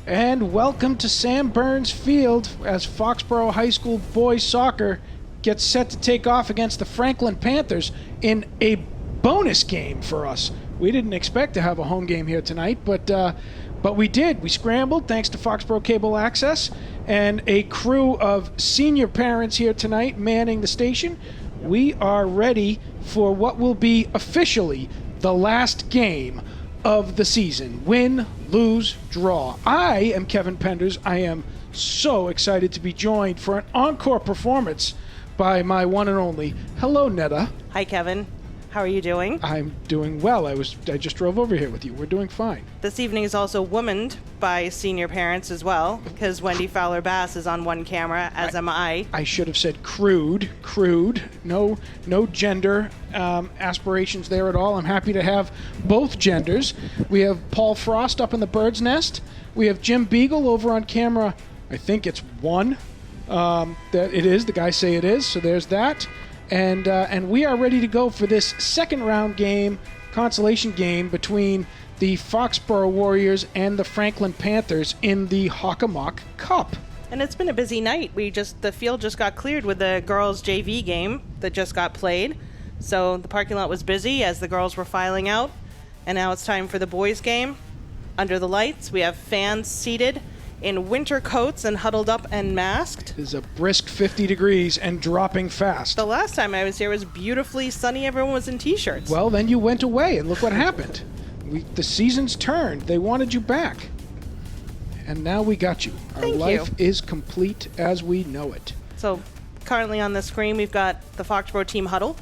And welcome to Sam Burns Field as Foxborough High School boys soccer gets set to take off against the Franklin Panthers in a bonus game for us. We didn't expect to have a home game here tonight, but we did. We scrambled thanks to Foxborough Cable Access and a crew of senior parents here tonight manning the station. We are ready for what will be officially the last game of the season. Win, lose, draw. I am Kevin Penders. I am so excited to be joined for an encore performance by my one and only. Hello, Netta. Hi, Kevin. How are you doing? I'm doing well. I just drove over here with you. We're doing fine. This evening is also womaned by senior parents as well, because Wendy Fowler-Bass is on one camera, as am I. I should have said crude. No gender aspirations there at all. I'm happy to have both genders. We have Paul Frost up in the bird's nest. We have Jim Beagle over on camera. I think it's one. That it is. The guys say it is. So there's that. And we are ready to go for this second round game, consolation game between the Foxborough Warriors and the Franklin Panthers in the Hockomock Cup. And it's been a busy night. The field just got cleared with the girls' JV game that just got played. So the parking lot was busy as the girls were filing out. And now it's time for the boys' game. Under the lights, we have fans seated in winter coats and huddled up and masked. It is a brisk 50 degrees and dropping fast. The last time I was here was beautifully sunny. Everyone was in T-shirts. Well, then you went away, and look what happened. The season's turned. They wanted you back. And now we got you. Our life is complete as we know it. So currently on the screen, we've got the Foxborough team huddle.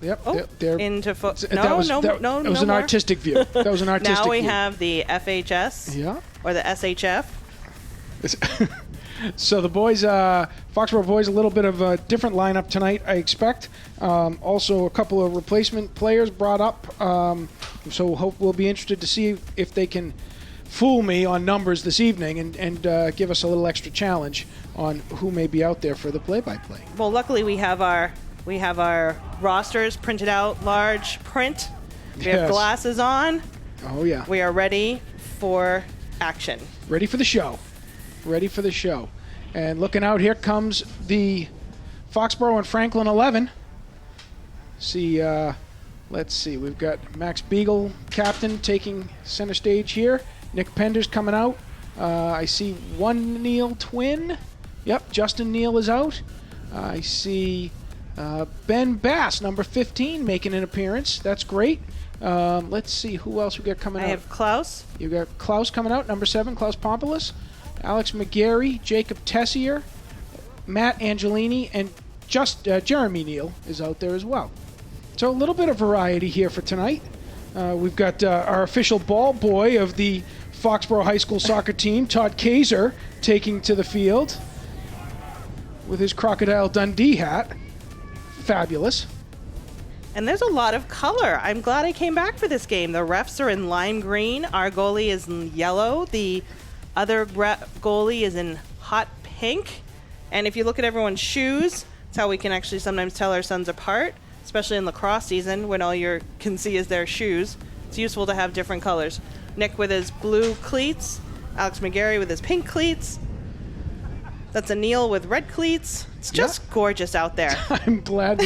They're into that was an more. Artistic view. That was an artistic Now we view. have the FHS or the SHF. So the boys, Foxborough boys, a little bit of a different lineup tonight, I expect. Also, a couple of replacement players brought up. So we'll be interested to see if they can fool me on numbers this evening and give us a little extra challenge on who may be out there for the play-by-play. Well, luckily we have our rosters printed out, large print. We have glasses on. Oh yeah. We are ready for action. Ready for the show. And looking out, here comes the Foxborough and Franklin 11. Let's see. We've got Max Beagle, captain, taking center stage here. Nick Penders coming out. I see one Neal twin. Yep, Justin Neal is out. I see Ben Bass, number 15, making an appearance. That's great. Let's see who else we got coming out. I have Klaus. You've got Klaus coming out, number 7, Klaus Pompoulos. Alex McGarry, Jacob Tessier, Matt Angelini, and Jeremy Neal is out there as well. So a little bit of variety here for tonight. We've got our official ball boy of the Foxborough High School soccer team, Todd Kaiser, taking to the field with his Crocodile Dundee hat. Fabulous. And there's a lot of color. I'm glad I came back for this game. The refs are in lime green. Our goalie is in yellow. The other goalie is in hot pink. And if you look at everyone's shoes, it's how we can actually sometimes tell our sons apart, especially in lacrosse season when all you can see is their shoes. It's useful to have different colors. Nick with his blue cleats. Alex McGarry with his pink cleats. That's a Neal with red cleats. It's just gorgeous out there. I'm glad.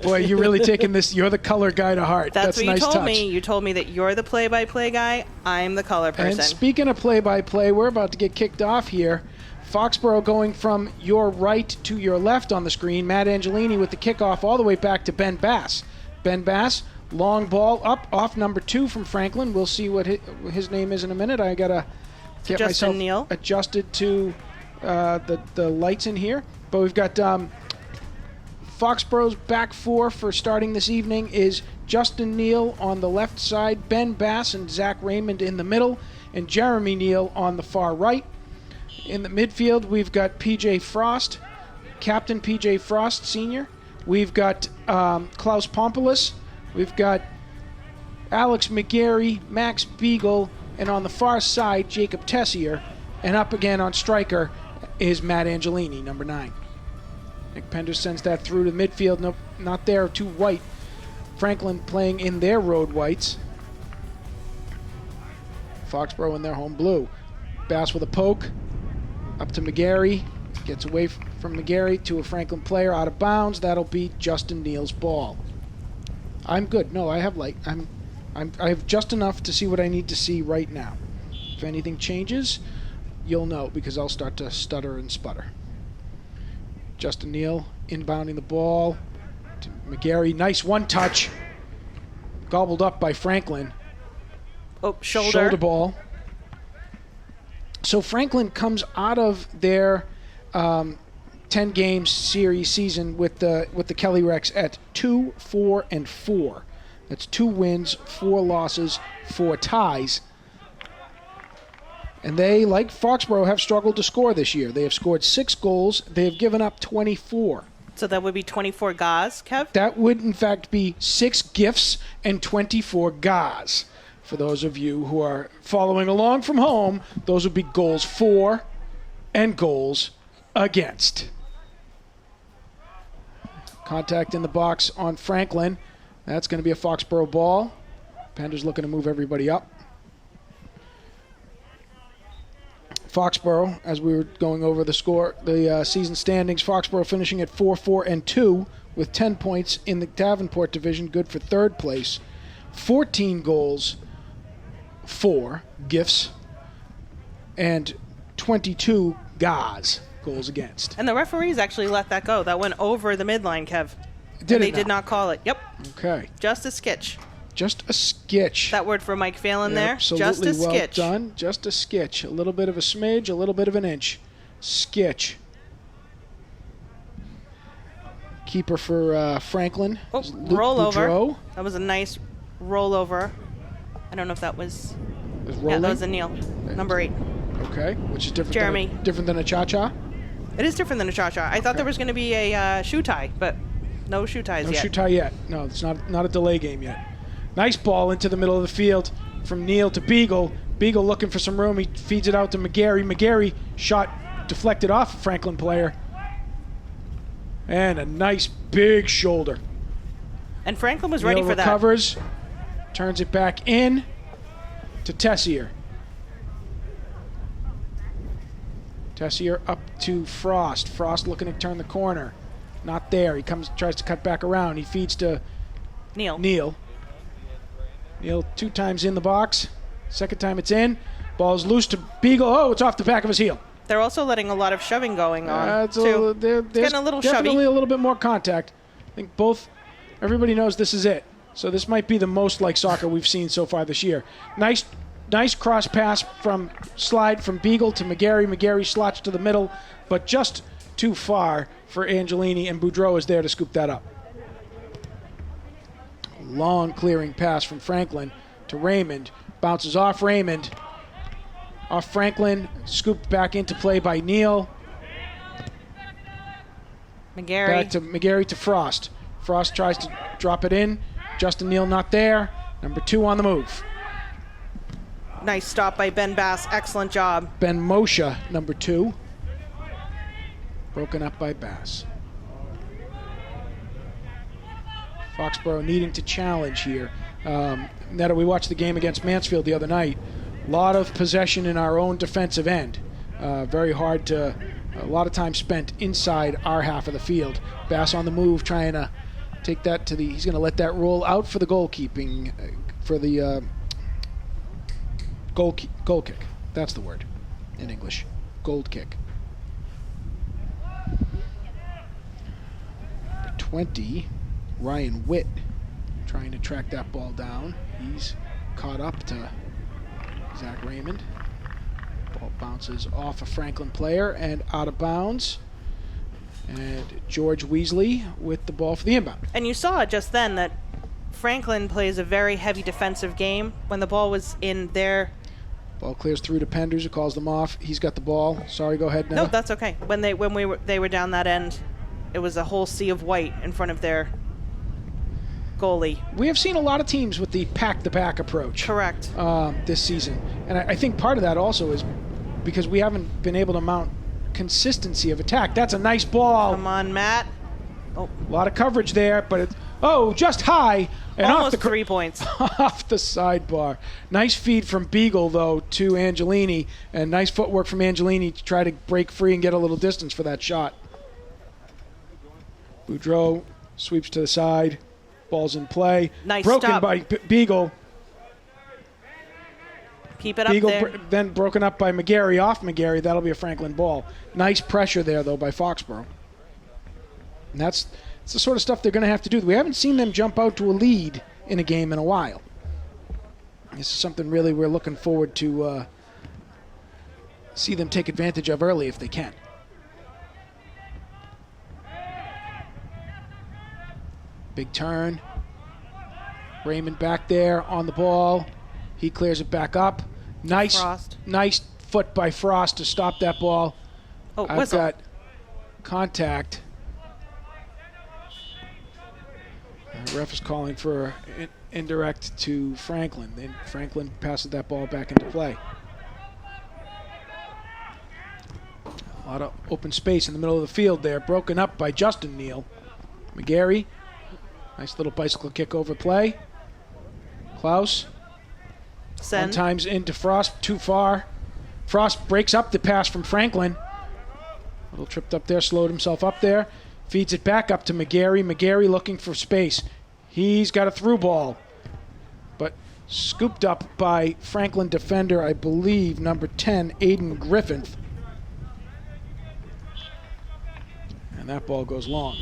Boy, you're really taking this. You're the color guy to heart. That's what a nice you told touch. me. You told me that you're the play-by-play guy. I'm the color person. And speaking of play-by-play, we're about to get kicked off here. Foxborough going from your right to your left on the screen. Matt Angelini with the kickoff all the way back to Ben Bass. Ben Bass, long ball up off number 2 from Franklin. We'll see what his name is in a minute. I got to get myself Neal. Adjusted to the lights in here. But we've got Foxborough's back 4 for starting this evening is Justin Neal on the left side, Ben Bass and Zach Raymond in the middle, and Jeremy Neal on the far right. In the midfield, we've got PJ Frost, Captain PJ Frost, Sr. We've got Klaus Pompoulos. We've got Alex McGarry, Max Beagle, and on the far side, Jacob Tessier. And up again on striker is Matt Angelini, number 9. Nick Penders sends that through to midfield. Nope, not there. Too white. Franklin playing in their road whites. Foxborough in their home blue. Bass with a poke. Up to McGarry. Gets away from McGarry to a Franklin player out of bounds. That'll be Justin Neal's ball. I'm good. No, I have I have just enough to see what I need to see right now. If anything changes, you'll know because I'll start to stutter and sputter. Justin Neal inbounding the ball to McGarry. Nice one touch. Gobbled up by Franklin. Oh, Shoulder ball. So Franklin comes out of their 10-game series season with the Kelly Rex at 2-4-4. That's 2 wins, 4 losses, 4 ties. And they, like Foxborough, have struggled to score this year. They have scored 6 goals. They have given up 24. So that would be 24 GAs, Kev? That would, in fact, be 6 gifts and 24 GAs. For those of you who are following along from home, those would be goals for and goals against. Contact in the box on Franklin. That's going to be a Foxborough ball. Pander's looking to move everybody up. Foxborough, as we were going over the season standings, Foxborough finishing at 4-4-2 with 10 points in the Davenport division, good for 3rd place. 14 goals, 4 gifts, and 22 GAs, goals against. And the referees actually let that go. That went over the midline, Kev. They did not call it. Yep. Okay. Just a skitch. Just a skitch. That word for Mike Phelan there. Absolutely. Just a skitch. Well done. Just a skitch. A little bit of a smidge, a little bit of an inch. Skitch. Keeper for Franklin. Oh, Luke rollover. Boudreau. That was a nice rollover. I don't know if that was... Yeah, that was a Neal. Number 8. Okay, which is different. Jeremy. Different than a cha-cha? It is different than a cha-cha. I thought there was going to be a shoe tie, but no shoe ties yet. No shoe tie yet. No, it's not a delay game yet. Nice ball into the middle of the field from Neal to Beagle. Beagle looking for some room. He feeds it out to McGarry. McGarry shot deflected off a Franklin player. And a nice big shoulder. And Franklin was ready for that. Recovers, turns it back in to Tessier. Tessier up to Frost. Frost looking to turn the corner. Not there. He tries to cut back around. He feeds to Neal. Neal 2 times in the box. Second time it's in. Ball's loose to Beagle. Oh, it's off the back of his heel. They're also letting a lot of shoving going on, There's getting a little definitely shovey. a little bit more contact. I think everybody knows this is it. So this might be the most like soccer we've seen so far this year. Nice cross pass slide from Beagle to McGarry. McGarry slots to the middle, but just too far for Angelini, and Boudreau is there to scoop that up. Long clearing pass from Franklin to Raymond. Bounces off Raymond. Off Franklin. Scooped back into play by Neal. McGarry. Back to McGarry to Frost. Frost tries to drop it in. Justin Neal not there. Number 2 on the move. Nice stop by Ben Bass. Excellent job. Ben Moshe, number 2. Broken up by Bass. Foxborough needing to challenge here. Netta, we watched the game against Mansfield the other night. A lot of possession in our own defensive end. Very hard to... A lot of time spent inside our half of the field. Bass on the move, trying to take that to the... He's going to let that roll out for the goalkeeping, for the goal kick. That's the word in English. Gold kick. Number 20, Ryan Witt, trying to track that ball down. He's caught up to Zach Raymond. Ball bounces off a Franklin player and out of bounds. And George Weasley with the ball for the inbound. And you saw just then that Franklin plays a very heavy defensive game. When the ball was in their... Ball clears through to Penders, who calls them off. He's got the ball. Sorry, go ahead, Netta. No, that's okay. When they were down that end, it was a whole sea of white in front of their goalie. We have seen a lot of teams with the pack-the-pack approach. Correct. This season. And I think part of that also is because we haven't been able to mount consistency of attack. That's a nice ball. Come on, Matt. Oh. A lot of coverage there, but Oh, just high. And Almost off the 3 points. off the sidebar. Nice feed from Beagle, though, to Angelini. And nice footwork from Angelini to try to break free and get a little distance for that shot. Boudreau sweeps to the side. Ball's in play. Nice Broken stop. by Beagle. Keep it up Beagle there. then broken up by McGarry. Off McGarry. That'll be a Franklin ball. Nice pressure there, though, by Foxborough. And that's the sort of stuff they're going to have to do. We haven't seen them jump out to a lead in a game in a while. This is something really we're looking forward to see them take advantage of early if they can. Big turn. Raymond back there on the ball. He clears it back up. Nice foot by Frost to stop that ball. Oh, I've whistle. got contact. The ref is calling for indirect to Franklin. Then Franklin passes that ball back into play. A lot of open space in the middle of the field there, broken up by Justin Neal. McGarry, nice little bicycle kick over play. Klaus, Send. one times into Frost, too far. Frost breaks up the pass from Franklin. A little tripped up there, slowed himself up there. Feeds it back up to McGarry. McGarry looking for space. He's got a through ball, but scooped up by Franklin defender, I believe, number 10, Aiden Griffin. And that ball goes long.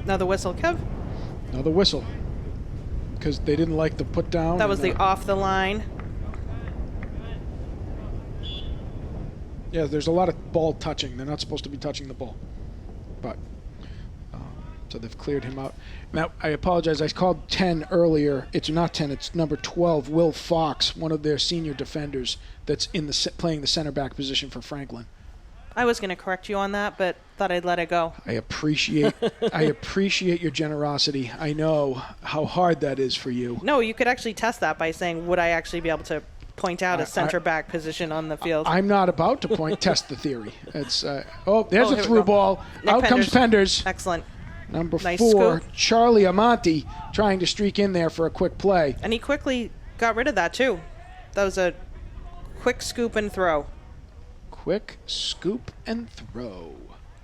Another whistle, Kev. Another whistle, because they didn't like the put down. That was the off the line. Yeah, there's a lot of ball touching. They're not supposed to be touching the ball. But, so they've cleared him out. Now, I apologize. I called 10 earlier. It's not 10. It's number 12, Will Fox, one of their senior defenders that's playing the center back position for Franklin. I was going to correct you on that, but thought I'd let it go. I appreciate your generosity. I know how hard that is for you. No, you could actually test that by saying, would I actually be able to point out a center back position on the field? I'm not about to test the theory. It's there's a here through we go. ball. Nick Out comes Penders. Excellent. Number Nice 4, scoop. Charlie Amonte, trying to streak in there for a quick play. And he quickly got rid of that, too. That was a quick scoop and throw. Quick scoop and throw.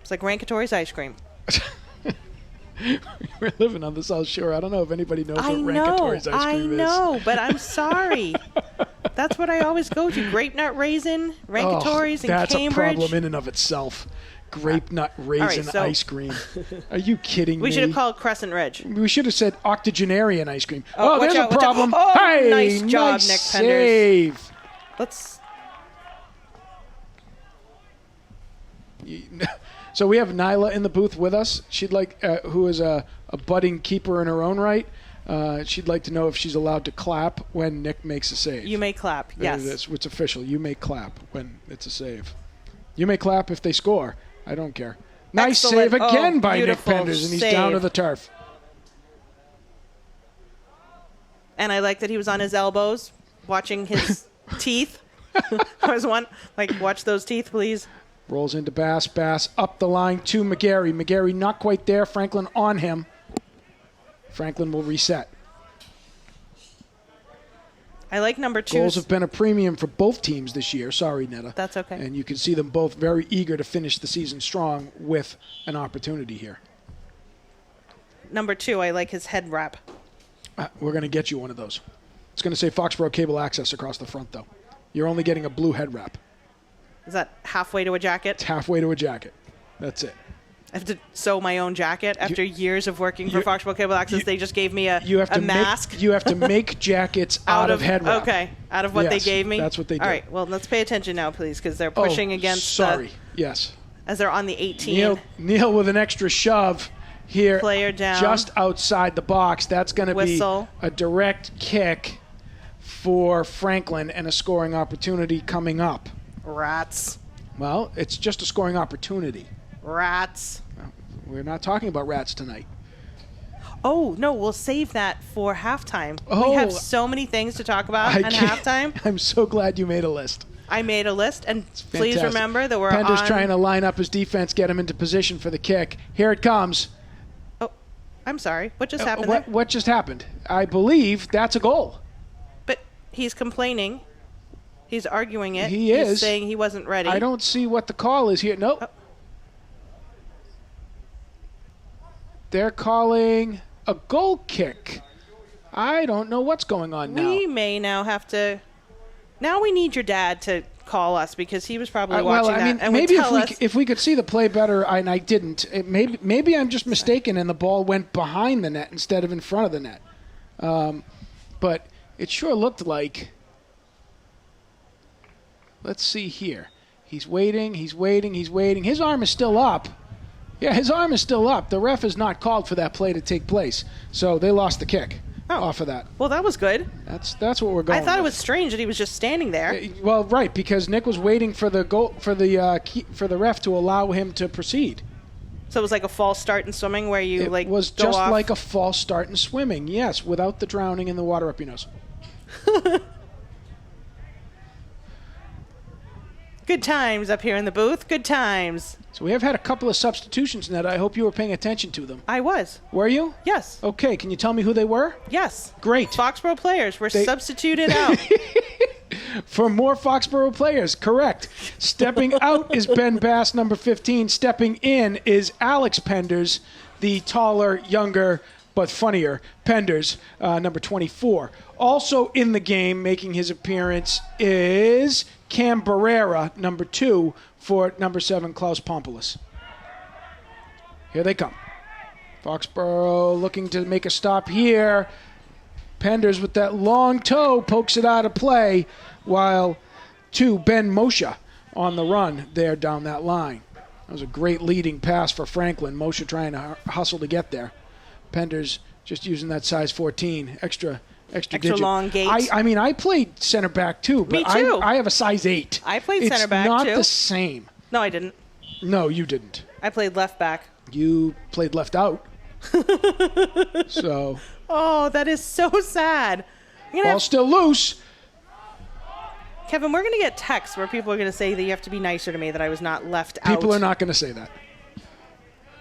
It's like Rankatori's ice cream. We're living on the South Shore. I don't know if anybody knows what Rankatori's ice cream is. I know, but I'm sorry. That's what I always go to. Grape nut raisin, Rankatori's, and that's Cambridge. a problem in and of itself. Grape nut raisin so ice cream. Are you kidding me? We should have called Crescent Ridge. We should have said octogenarian ice cream. Oh, There's watch out, a watch out. problem. Oh, hey, nice job, nice Nick save. Let's. So we have Nyla in the booth with us. She'd like, who is a budding keeper in her own right. She'd like to know if she's allowed to clap when Nick makes a save. You may clap. Yes. It's official. You may clap when it's a save. You may clap if they score. I don't care. Nice Excellent. save again Oh, by Nick beautiful Penders, and he's save. down to the turf. And I like that he was on his elbows, watching his teeth. I was watch those teeth, please. Rolls into Bass. Bass up the line to McGarry. McGarry not quite there. Franklin on him. Franklin will reset. I like number 2. Goals have been a premium for both teams this year. Sorry, Netta. That's okay. And you can see them both very eager to finish the season strong with an opportunity here. Number 2, I like his head wrap. We're going to get you one of those. It's going to say Foxborough Cable Access across the front, though. You're only getting a blue head wrap. Is that halfway to a jacket? It's halfway to a jacket. That's it. I have to sew my own jacket after years of working for Foxborough Cable Access. They just gave me a mask. You have to make jackets out of head wrap. Okay, out of what they gave me? That's what they do. All right, well, let's pay attention now, please, because they're pushing against sorry. Yes. as they're on the 18. Neil with an extra shove here. Player down. Just outside the box. That's going to be Whistle. a direct kick for Franklin and a scoring opportunity coming up. Rats. Well, it's just a scoring opportunity. Rats. We're not talking about rats tonight. Oh, no, we'll save that for halftime. Oh. We have so many things to talk about on halftime. I'm so glad you made a list. I made a list, and please Fantastic. remember that we're Pender's on... trying to line up his defense, get him into position for the kick. Here it comes. Oh. I'm sorry. What just happened there? What just happened? I believe that's a goal. But he's complaining. He's arguing it. He's He's saying he wasn't ready. I don't see what the call is here. Nope. Oh. They're calling a goal kick. I don't know what's going on now. We may now have to. Now we need your dad to call us because he was probably watching that and maybe would tell us. if we could see the play better, and I didn't. Maybe I'm just mistaken, and the ball went behind the net instead of in front of the net. But it sure looked like. Let's see here. He's waiting. His arm is still up. Yeah, his arm is still up. The ref has not called for that play to take place, so they lost the kick off of that. Well, that was good. That's what we're going. I thought with. it was strange that he was just standing there. Well, right, because Nick was waiting for the goal for the ref to allow him to proceed. So it was like a false start in swimming where you It was go just off. like a false start in swimming. Yes, without the drowning in the water up your nose. Good times up here in the booth. Good times. So we have had a couple of substitutions, Ned. I hope you were paying attention to them. I was. Were you? Yes. Okay, can you tell me who they were? Yes. Great. Foxborough players were substituted out. For more Foxborough players, correct. Stepping out is Ben Bass, number 15. Stepping in is Alex Penders, the taller, younger, but funnier Penders, number 24. Also in the game, making his appearance, is Cam Barrera, number 2, for number 7, Klaus Pompoulos. Here they come. Foxborough looking to make a stop here. Penders with that long toe pokes it out of play, while Ben Moshe on the run there down that line. That was a great leading pass for Franklin. Moshe trying to hustle to get there. Penders just using that size 14, extra digit. Long gait. I played center back too, but Me too. I have a size 8. I played center back It's too. not the same. No, I didn't. No, you didn't. I played left back. You played left out. So. Oh, that is so sad. Ball's still loose. Kevin, we're going to get texts where people are going to say that you have to be nicer to me, that I was not left out. People are not going to say that.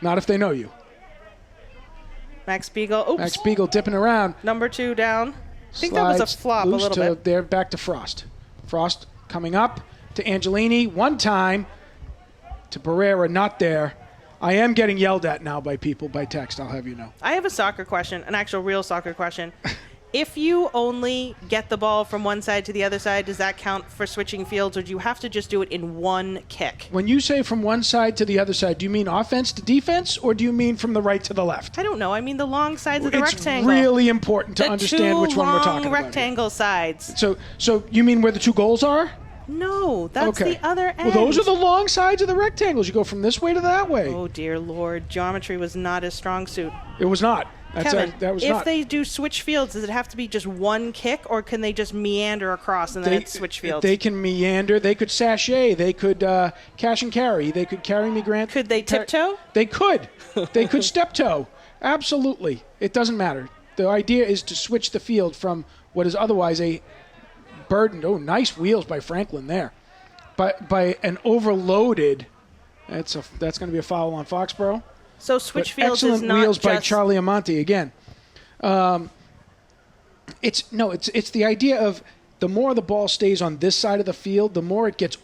Not if they know you. Max Spiegel. Oops. Max Spiegel dipping around. Number 2 down. I think that was a flop a loose little bit. They're back to Frost. Frost coming up to Angelini. One time to Barrera, not there. I am getting yelled at now by people by text, I'll have you know. I have a soccer question, an actual real soccer question. If you only get the ball from one side to the other side, does that count for switching fields, or do you have to just do it in one kick? When you say from one side to the other side, do you mean offense to defense, or do you mean from the right to the left? I don't know. I mean the long sides of the rectangle. It's really important to the understand which one we're talking two long about. rectangle sides. So you mean where the 2 goals are? No, that's okay. the other end. Well, those are the long sides of the rectangles. You go from this way to that way. Oh, dear Lord. Geometry was not his strong suit. It was not. Kevin, that was if not. they do switch fields, does it have to be just one kick, or can they just meander across and then it's switch fields? They can meander. They could sachet. They could cash and carry. They could carry me, Grant. Could they tiptoe? They could. They could step toe. Absolutely. It doesn't matter. The idea is to switch the field from what is otherwise a burdened. Oh, nice wheels by Franklin there. By an overloaded. That's going to be a foul on Foxborough. So switch fields is excellent not wheels by just... Charlie Amante again. It's the idea of the more the ball stays on this side of the field, the more it gets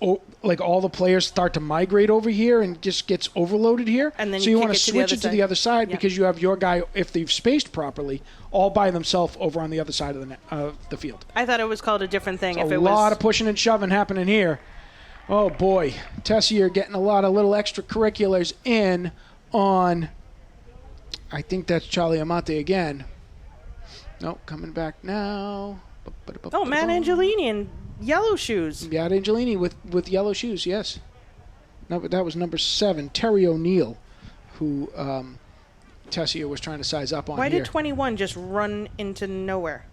like all the players start to migrate over here and just gets overloaded here. And then so you want to switch it to the other side because you have your guy, if they've spaced properly, all by themselves over on the other side of the field. I thought it was called a different thing. A lot of pushing and shoving happening here. Oh boy, Tessier getting a lot of little extracurriculars in on, I think that's Charlie Amante again. Nope, coming back now. Oh, Matt Angelini in yellow shoes. Matt Angelini with yellow shoes, yes. No, but that was number 7, Terry O'Neill, who Tessier was trying to size up on Why here. did 21 just run into nowhere?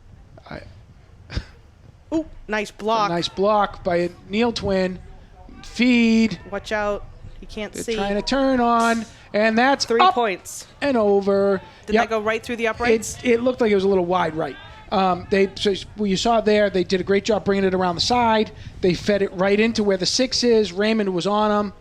Ooh, nice block. Nice block by a Neal twin. Feed. Watch out. You can't They're see. trying to turn on, and that's 3 up points. and over. Did that go right through the uprights? It looked like it was a little wide right. You saw it there. They did a great job bringing it around the side. They fed it right into where the 6 is. Raymond was on them.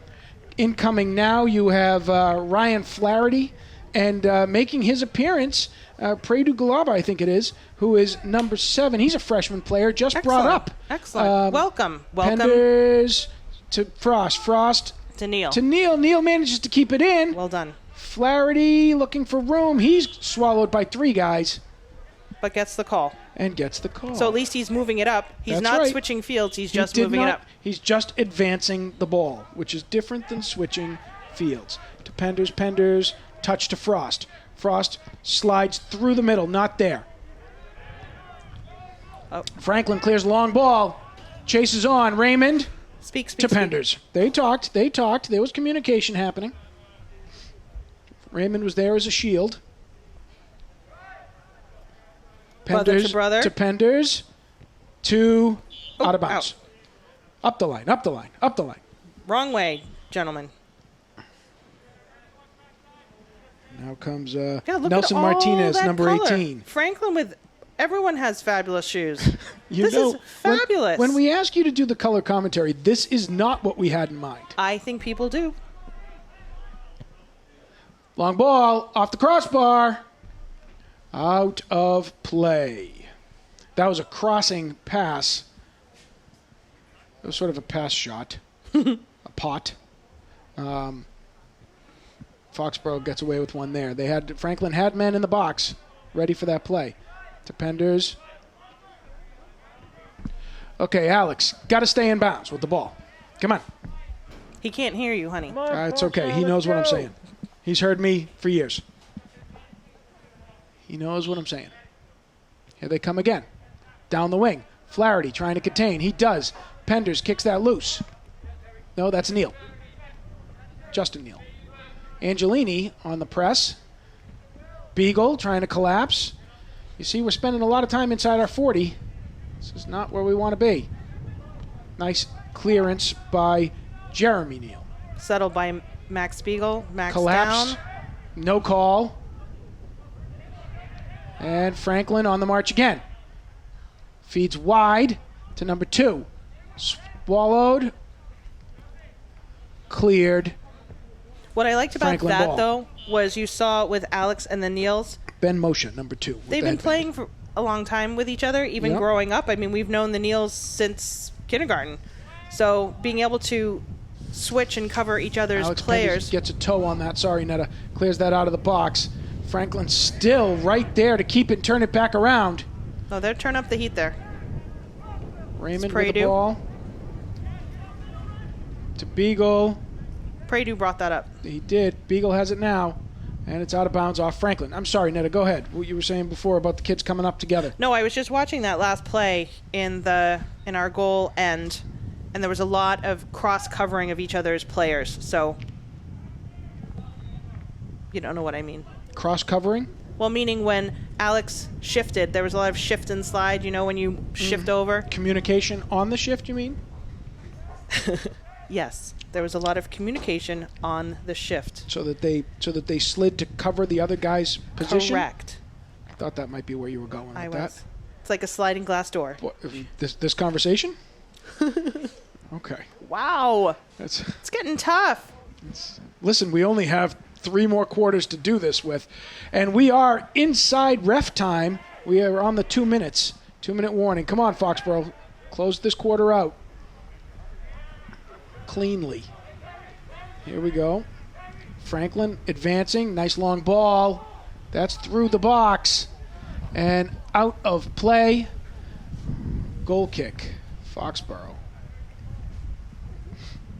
Incoming now, you have Ryan Flaherty And making his appearance, Predu Gulaba, I think it is, who is number 7. He's a freshman player, just brought up. Excellent. Welcome. Penders to Frost. Frost To Neil. Neil manages to keep it in. Well done. Flaherty looking for room. He's swallowed by 3 guys. But gets the call. And gets the call. So at least he's moving it up. He's not switching fields. He's just moving it up. He's just advancing the ball, which is different than switching fields. To Penders. Touch to Frost. Frost slides through the middle. Not there. Oh. Franklin clears long ball. Chases on. Raymond to Penders. They talked. There was communication happening. Raymond was there as a shield. Penders brother. to Penders to out of bounds. Out. Up the line. Wrong way, gentlemen. Now comes Nelson Martinez, number color. 18. Franklin everyone has fabulous shoes. This is fabulous. When we ask you to do the color commentary, this is not what we had in mind. I think people do. Long ball off the crossbar. Out of play. That was a crossing pass. It was sort of a pass shot. A pot. Foxborough gets away with one there. Franklin had men in the box ready for that play. To Penders. Okay, Alex, got to stay in bounds with the ball. Come on. He can't hear you, honey. It's okay. He knows what I'm saying. He's heard me for years. He knows what I'm saying. Here they come again. Down the wing. Flaherty trying to contain. He does. Penders kicks that loose. No, that's Neal. Justin Neal. Angelini on the press. Beagle trying to collapse. You see, we're spending a lot of time inside our 40. This is not where we want to be. Nice clearance by Jeremy Neal. Settled by Max Beagle. Max collapse. Down. No call. And Franklin on the march again. Feeds wide to number 2. Swallowed. Cleared. What I liked about Franklin that, ball. though, was you saw with Alex and the Neals. Ben Moshe, number 2. They've been playing for a long time with each other, even growing up. I mean, we've known the Neals since kindergarten. So being able to switch and cover each other's Alex players. Penders gets a toe on that. Sorry, Netta. Clears that out of the box. Franklin still right there to keep it and turn it back around. No, they're turning up the heat there. Raymond with the ball. To Beagle. Predu brought that up. He did. Beagle has it now. And it's out of bounds off Franklin. I'm sorry, Netta. Go ahead. What you were saying before about the kids coming up together. No, I was just watching that last play in our goal end, and there was a lot of cross covering of each other's players. So you don't know what I mean. Cross covering? Well, meaning when Alex shifted, there was a lot of shift and slide. You know, when you shift over. Communication on the shift, you mean? Yes, there was a lot of communication on the shift. So that they slid to cover the other guy's position? Correct. I thought that might be where you were going with that. It's like a sliding glass door. What, this conversation? Okay. Wow. It's getting tough. Listen, we only have 3 more quarters to do this with, and we are inside ref time. We are on the 2 minutes. 2-minute warning. Come on, Foxborough. Close this quarter out cleanly. Here we go. Franklin advancing. Nice long ball. That's through the box and out of play. Goal kick. Foxborough.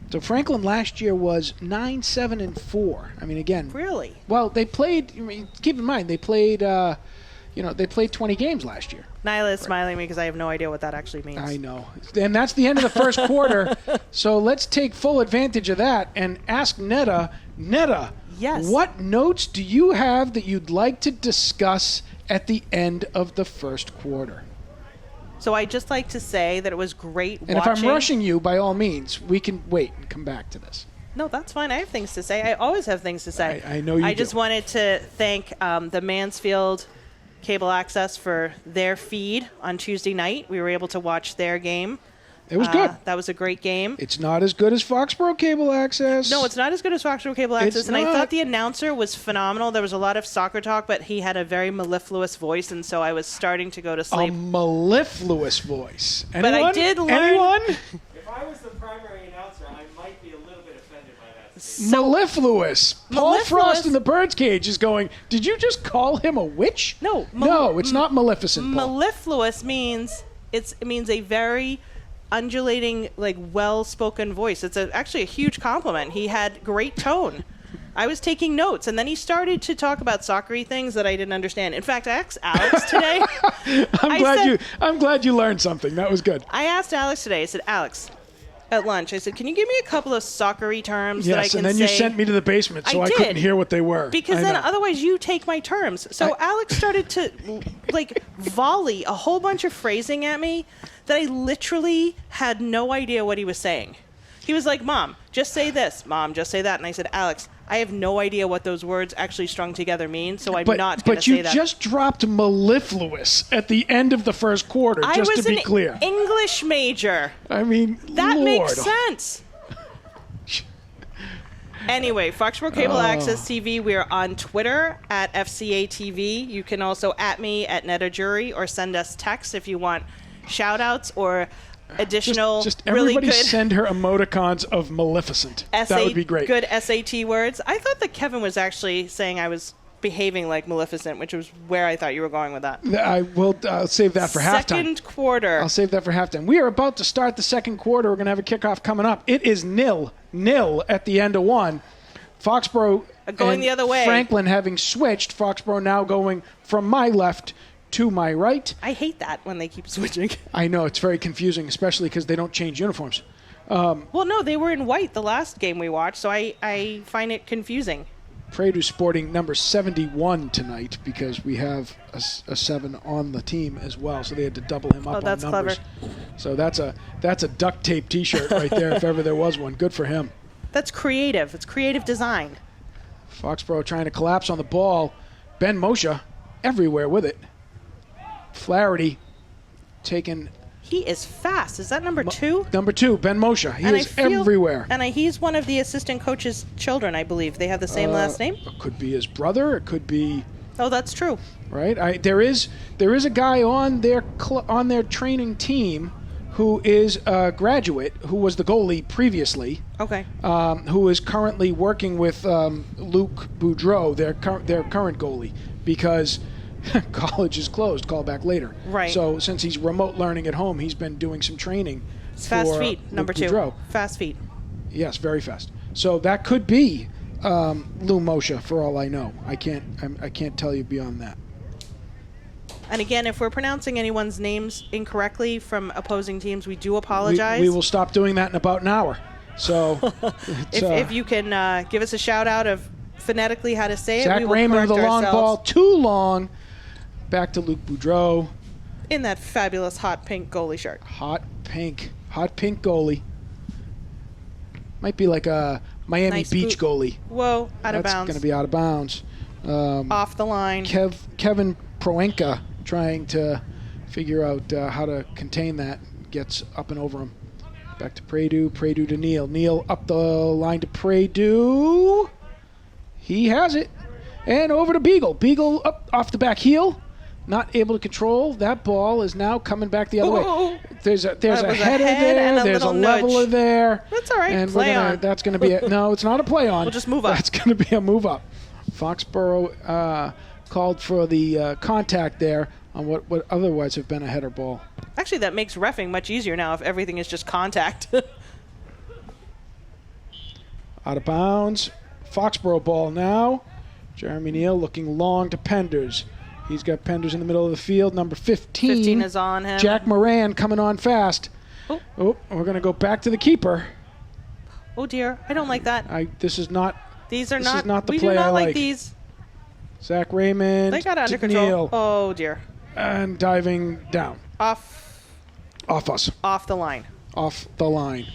So Franklin last year was 9-7-4. I mean, again. Really? Well, they played. I mean, keep in mind they played. They played 20 games last year. Nyla is smiling at me because I have no idea what that actually means. I know. And that's the end of the first quarter. So let's take full advantage of that and ask Netta. Netta, yes. What notes do you have that you'd like to discuss at the end of the first quarter? So I'd just like to say that it was great and watching. if I'm rushing you, by all means, we can wait and come back to this. No, that's fine. I have things to say. I always have things to say. I know you do. I just wanted to thank the Mansfield Cable Access for their feed on Tuesday night. We were able to watch their game. It was good. That was a great game. It's not as good as Foxborough Cable Access. No, it's not as good as Foxborough Cable Access, It's and I not. thought the announcer was phenomenal. There was a lot of soccer talk, but he had a very mellifluous voice, and so I was starting to go to A sleep. mellifluous voice. But I did learn- Anyone? If I was the primary announcer, I might be a little bit offended by that statement. Mellifluous. Paul Mellifluous- Frost in the Birdcage is going, did you just call him a witch? No. No, it's not Maleficent, Paul. Mellifluous means it means a very undulating, like well-spoken voice. It's actually a huge compliment. He had great tone. I was taking notes, and then he started to talk about soccer-y things that I didn't understand. In fact, I asked Alex today. I'm glad you learned something. That was good. I asked Alex today. I said, Alex, at lunch, I said, can you give me a couple of soccer-y terms that I Yes, can and then say? you sent me to the basement, so I couldn't did. hear what they were. Because I then know. otherwise you take my terms. So Alex started to like volley a whole bunch of phrasing at me that I literally had no idea what he was saying. He was like, Mom, just say this. Mom, just say that. And I said, Alex, I have no idea what those words actually strung together mean, so I'm not going to say that. But you just dropped mellifluous at the end of the first quarter, I just was to be an clear. English major. I mean, That Lord. makes sense. Anyway, Foxborough Cable Access TV. We're on Twitter at FCA TV. You can also at me at NetaJury or send us text if you want shout-outs or additional Just really everybody good send her emoticons of Maleficent. That would be great. good SAT words. I thought that Kevin was actually saying I was behaving like Maleficent, which was where I thought you were going with that. I'll save that for halftime. Second quarter. I'll save that for halftime. We are about to start the second quarter. We're going to have a kickoff coming up. It is 0-0 at the end of one. Foxborough Going and the other way. Franklin having switched. Foxborough now going from my left to my right. I hate that when they keep switching. I know, it's very confusing, especially because they don't change uniforms. Well, no, they were in white the last game we watched, so I find it confusing. Pradu's sporting number 71 tonight because we have a 7 on the team as well, so they had to double him up that's on numbers. clever. So that's a duct tape T-shirt right there, if ever there was one. Good for him. That's creative. It's creative design. Foxborough trying to collapse on the ball. Ben Moshe everywhere with it. Flaherty taking He is fast. Is that number 2? number 2, Ben Moshe. He is everywhere. And he's one of the assistant coach's children, I believe. They have the same last name. It could be his brother. It could be Oh, that's true. right. There is a guy on their training team who is a graduate, who was the goalie previously, Okay. who is currently working with Luke Boudreau, their current goalie, because college is closed. Call back later. Right. So since he's remote learning at home, he's been doing some training. It's fast for feet, number Luke 2. Boudreau. Fast feet. Yes, very fast. So that could be Lou Moshe, for all I know. I can't tell you beyond that. And again, if we're pronouncing anyone's names incorrectly from opposing teams, we do apologize. We will stop doing that in about an hour. So if you can give us a shout out of phonetically how to say it, Zach we will Raymond correct with the long ourselves ball, too long. Back to Luke Boudreau. in that fabulous hot pink goalie shirt. Hot pink goalie. Might be like a Miami Nice Beach boot. goalie. Whoa, out of That's bounds. going to be out of bounds. Off the line. Kevin Proenka trying to figure out how to contain that. Gets up and over him. Back to Pradu to Neal. Neal up the line to Pradu. He has it. And over to Beagle. Beagle up off the back heel. Not able to control. That ball is now coming back the other way. There's a was a header head and there. a There's a little nudge. leveler there. That's all right. And Play on. that's going to be no, it's not a play on. We'll just move up. That's going to be a move up. Foxborough called for the contact there on what would otherwise have been a header ball. Actually, that makes reffing much easier now if everything is just contact. Out of bounds. Foxborough ball now. Jeremy Neal looking long to Penders. He's got Penders in the middle of the field. Number 15. 15 is on him. Jack Moran coming on fast. Oh. We're going to go back to the keeper. Oh dear, I don't like that. This is not These are this is not the we play do not I like like. these. Zach Raymond. They got it under to control. Neal, Oh dear. and diving down. Off Off the line. Off the line.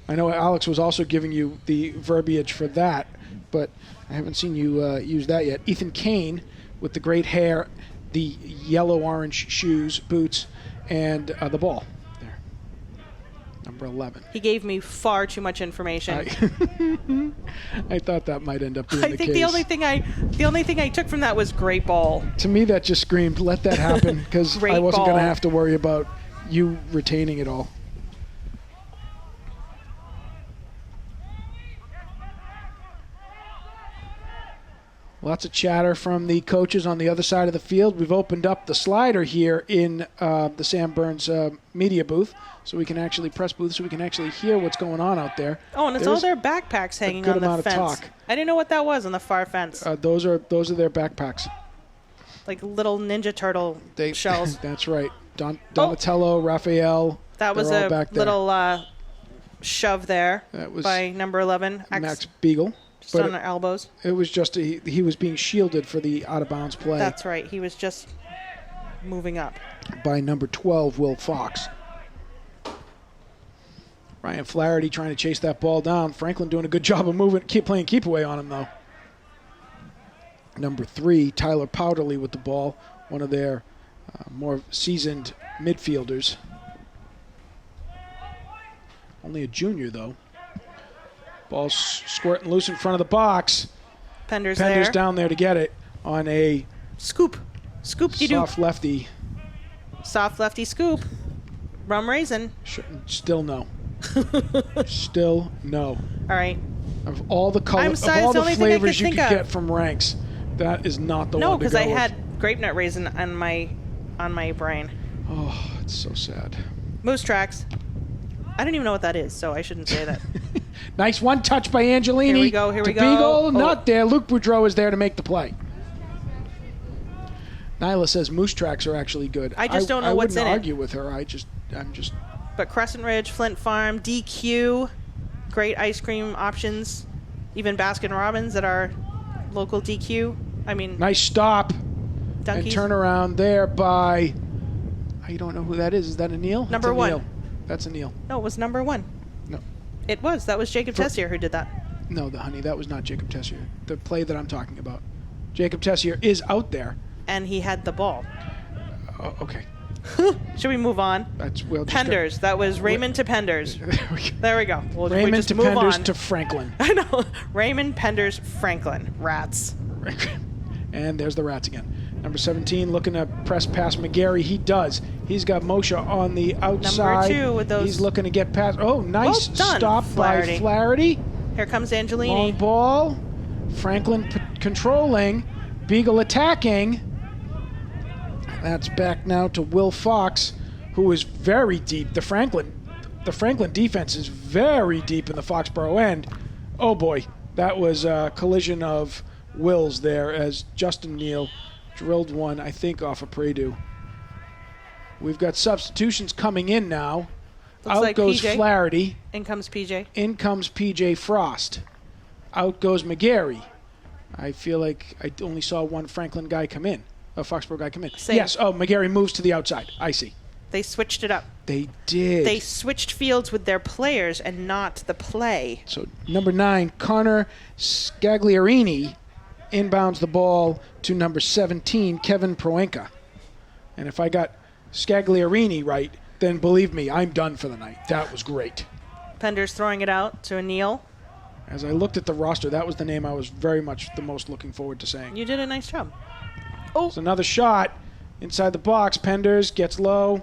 I know Alex was also giving you the verbiage for that, but I haven't seen you use that yet. Ethan Kane with the great hair, the yellow-orange shoes, boots, and the ball. There. Number 11. He gave me far too much information. I thought that might end up being I the think case. the only thing I took from that was great ball. To me, that just screamed, let that happen, because Great I wasn't going to ball. have to worry about you retaining it all. Lots of chatter from the coaches on the other side of the field. We've opened up the slider here in the Sam Burns media booth, so we can actually press booth, so we can actually hear what's going on out there. Oh, and it's all their backpacks hanging good on the amount of fence. talk. I didn't know what that was on the far fence. Those are their backpacks. Like little Ninja Turtle shells. That's right. Donatello, Raphael. That was they're all a back there. little shove there That was by number 11. Max Beagle. Just on their elbows. It was just he was being shielded for the out-of-bounds play. That's right. He was just moving up. By number 12, Will Fox. Ryan Flaherty trying to chase that ball down. Franklin doing a good job of moving, playing keep away on him, though. Number 3, Tyler Powderly with the ball, one of their more seasoned midfielders. Only a junior, though. Ball squirting loose in front of the box. Pender's there. Down there to get it on a scoop. Scoop-de-doo. Soft lefty. Soft lefty scoop. Rum raisin. Still no. Still no. All right. Of all the colors, of all the flavors you could get from Ranks, that is not the one to go with. No, because I had grape nut raisin on my brain. Oh, it's so sad. Moose tracks. I don't even know what that is, so I shouldn't say that. Nice one touch by Angelini. Here we go, here we go. Beagle, Oh. not there. Luke Boudreau is there to make the play. Nyla says moose tracks are actually good. I just don't know what's in it. I wouldn't argue with her. I'm just. But Crescent Ridge, Flint Farm, DQ, great ice cream options. Even Baskin Robbins at our local DQ. I mean, nice stop. Dunkies. And turn around there by. I don't know who that is. Is that a Neil? Number 1. Neil. That's a Neil. No, it was number 1. No. It was. That was Jacob Tessier who did that. No, honey, that was not Jacob Tessier. The play that I'm talking about. Jacob Tessier is out there. And he had the ball. Oh, okay. Should we move on? Penders. That was Raymond to Penders. There we go. Raymond to Penders to Franklin. I know. Raymond Penders Franklin. Rats. And there's the Rats again. Number 17 looking to press past McGarry. He does. He's got Moshe on the outside. Number 2 with those. He's looking to get past. Oh, nice stop Flaherty. by Flaherty. Here comes Angelini. Long ball. Franklin controlling. Beagle attacking. That's back now to Will Fox, who is very deep. The Franklin defense is very deep in the Foxborough end. Oh boy, that was a collision of wills there as Justin Neal drilled one, I think, off of Predu. We've got substitutions coming in now. Looks Out like goes PJ. Flaherty. In comes PJ. In comes PJ Frost. Out goes McGarry. I feel like I only saw one Franklin guy come in. A Foxborough guy come in. Same. Yes. Oh, McGarry moves to the outside. I see. They switched it up. They did. They switched fields with their players and not the play. So number 9, Connor Scagliarini, inbounds the ball to number 17, Kevin Proenka. And if I got Scagliarini right, then believe me, I'm done for the night. That was great. Penders throwing it out to Neal. As I looked at the roster, that was the name I was very much the most looking forward to saying. You did a nice job. Oh, it's another shot inside the box. Penders gets low.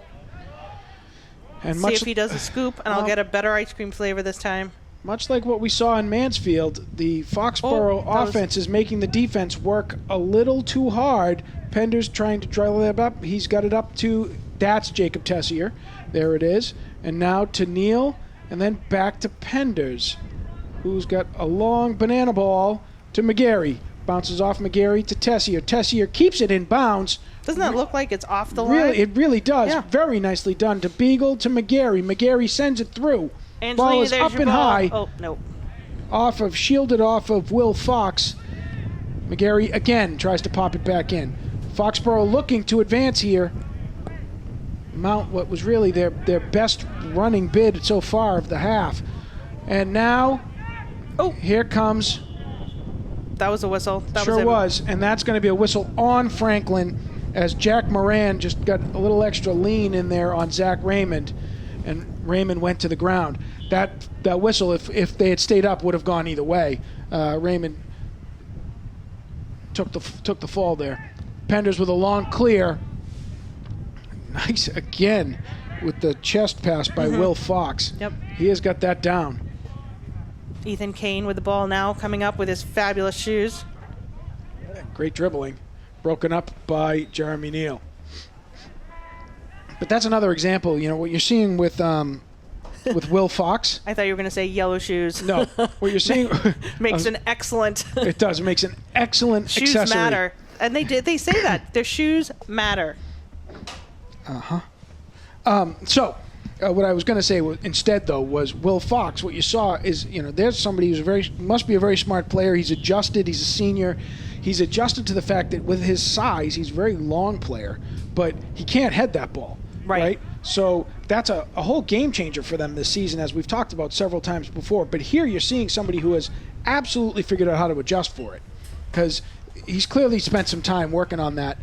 And see if he does a scoop, and I'll get a better ice cream flavor this time. Much like what we saw in Mansfield, the Foxborough offense is making the defense work a little too hard. Penders trying to drill it up. He's got it up to, that's Jacob Tessier. There it is. And now to Neal, and then back to Penders, who's got a long banana ball to McGarry. Bounces off McGarry to Tessier. Tessier keeps it in bounds. Doesn't that look like it's off the line? It really does. Yeah. Very nicely done to Beagle to McGarry. McGarry sends it through. Angelini, Ball is there's up your and ball. high. Oh, no. Shielded off of Will Fox. McGarry again tries to pop it back in. Foxborough looking to advance here. Mount what was really their best running bid so far of the half. And now, here comes. That was a whistle. That Sure was. And that's going to be a whistle on Franklin as Jack Moran just got a little extra lean in there on Zach Raymond. And Raymond went to the ground. That whistle, if they had stayed up, would have gone either way. Raymond took the fall there. Penders with a long clear. Nice again with the chest pass by Will Fox. Yep. He has got that down. Ethan Kane with the ball now, coming up with his fabulous shoes. Great dribbling. Broken up by Jeremy Neal. But that's another example, what you're seeing with Will Fox. I thought you were going to say yellow shoes. No, what you're seeing makes an excellent. It does. It makes an excellent shoes accessory. matter, and they say that their shoes matter. So, what I was going to say instead, though, was Will Fox. What you saw is, there's somebody who's must be a very smart player. He's adjusted. He's a senior. He's adjusted to the fact that with his size, he's a very long player, but he can't head that ball. Right? So that's a whole game changer for them this season, as we've talked about several times before. But here you're seeing somebody who has absolutely figured out how to adjust for it, because he's clearly spent some time working on that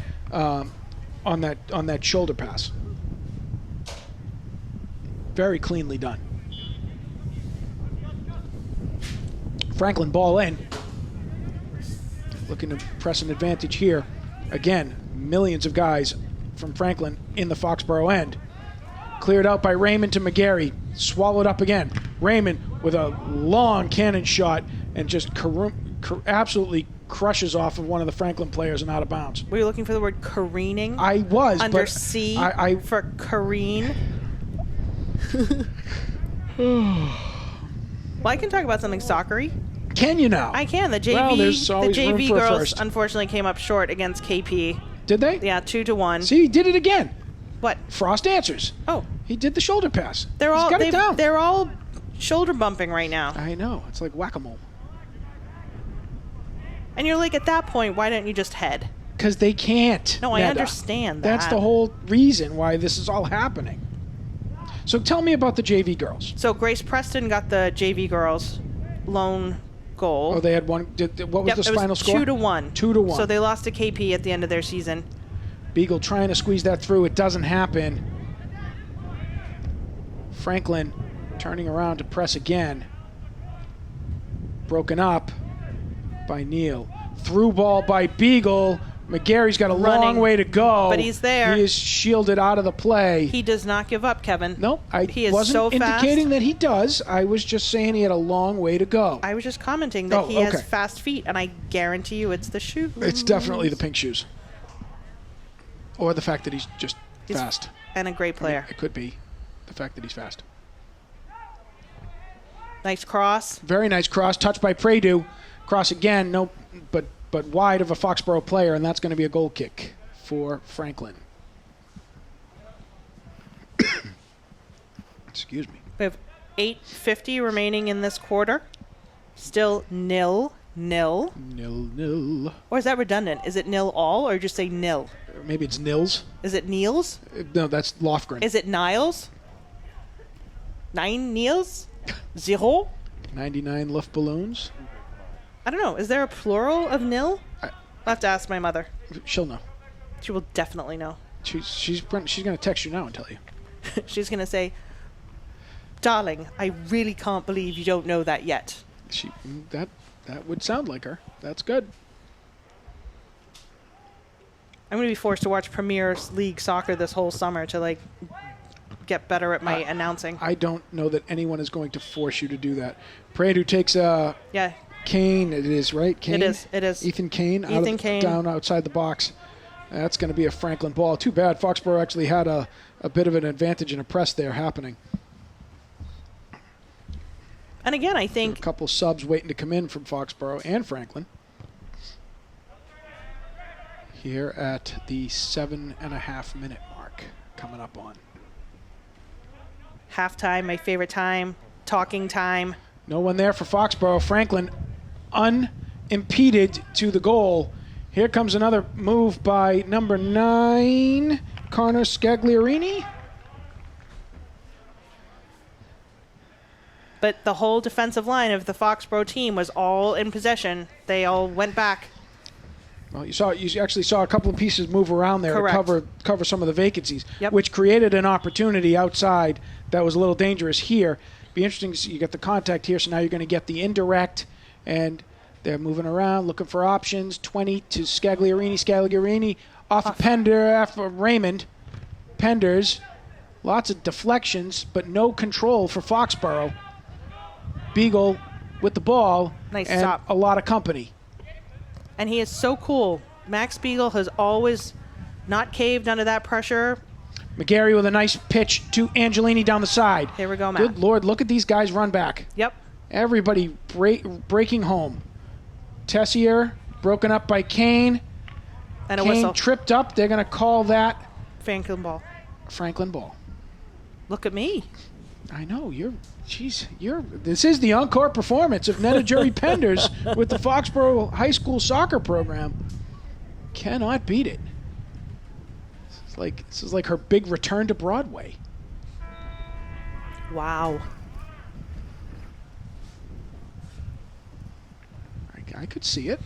shoulder pass. Very cleanly done. Franklin ball in. Looking to press an advantage here. Again, millions of guys from Franklin in the Foxborough end. Cleared out by Raymond to McGarry. Swallowed up again. Raymond with a long cannon shot and just absolutely crushes off of one of the Franklin players and out of bounds. Were you looking for the word careening? I was, Under but C for careen? Well, I can talk about something soccery. Can you now? I can. The JV, well, there's always the JV room for a girls first. unfortunately came up short against KP. Did they? Yeah, 2-1. See, he did it again. What? Frost answers. Oh, He did the shoulder pass. they're all He's got it down. they're all shoulder bumping right now. I know. It's like whack-a-mole. And you're like, at that point, why don't you just head? Because they can't. No, I Neda. understand that. That's the whole reason why this is all happening. So tell me about the JV girls. So Grace Preston got the JV girls lone goal. Oh, they had one. What was the final score? 2-1. 2-1. So they lost to KP at the end of their season. Beagle trying to squeeze that through. It doesn't happen. Franklin turning around to press again. Broken up by Neal. Through ball by Beagle. McGarry's got a long way to go. But he's there. He is shielded out of the play. He does not give up, Kevin. No, I He is wasn't so fast. indicating that he does. I was just saying he had a long way to go. I was just commenting that he has fast feet, and I guarantee you it's the shoe. It's definitely the pink shoes. Or the fact that he's just fast. And a great player. It could be the fact that he's fast. Nice cross. Very nice cross. Touched by Predu. Cross again. No, but wide of a Foxborough player, and that's going to be a goal kick for Franklin. Excuse me. We have 8:50 remaining in this quarter. Still 0-0. 0-0. Or is that redundant? Is it 0 all, or just say nil? Maybe it's Nils. Is it Niels? No, that's Lofgren. Is it Niles? 9 Niels? 0? 99 Luft balloons. I don't know. Is there a plural of nil? I'll have to ask my mother. She'll know. She will definitely know. She's going to text you now and tell you. She's going to say, "Darling, I really can't believe you don't know that yet." That would sound like her. That's good. I'm going to be forced to watch Premier League soccer this whole summer to get better at my announcing. I don't know that anyone is going to force you to do that. Predu takes Kane, it is, right? Kane? It is. Ethan Kane, Kane. Down outside the box. That's going to be a Franklin ball. Too bad Foxborough actually had a bit of an advantage in a press there happening. And again, I think... A couple subs waiting to come in from Foxborough and Franklin. Here at the 7.5-minute mark coming up on. Halftime, my favorite time. Talking time. No one there for Foxborough. Franklin unimpeded to the goal. Here comes another move by number 9, Connor Scagliarini. But the whole defensive line of the Foxborough team was all in possession. They all went back. Well, you actually saw a couple of pieces move around there Correct. to cover some of the vacancies, Yep. which created an opportunity outside that was a little dangerous here. Be interesting to see. You get the contact here, so now you're going to get the indirect, and they're moving around, looking for options. 20 to Scagliarini off of Pender after Raymond. Penders, lots of deflections, but no control for Foxborough. Beagle with the ball, Nice and stop. a lot of company. And he is so cool. Max Beagle has always not caved under that pressure. McGarry with a nice pitch to Angelini down the side. Here we go, Matt. Good Lord, look at these guys run back. Yep. Everybody breaking home. Tessier broken up by Kane. And a Kane whistle. tripped up. They're going to call that Franklin ball. Franklin ball. Look at me. I know, this is the encore performance of Netta Jury Penders with the Foxborough High School program. Cannot beat it. This is like her big return to Broadway. Wow. I could see it.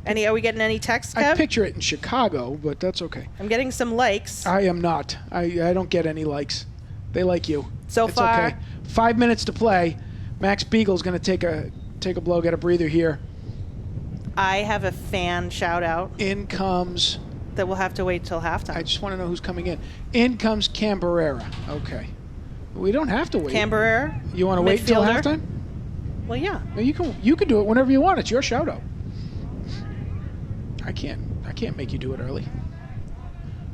Are we getting any texts, I Kev? picture it in Chicago, but that's okay. I'm getting some likes. I am not. I don't get any likes. They like you. So it's far. Okay. 5 minutes to play. Max Beagle's going to take a blow, get a breather here. I have a fan shout out In comes. that we'll have to wait till halftime. I just want to know who's coming in. In comes Camberera. Okay. We don't have to wait. Canberra. You want to wait till midfielder. halftime? Well, yeah. No, you can do it whenever you want. It's your shout out. I can't make you do it early.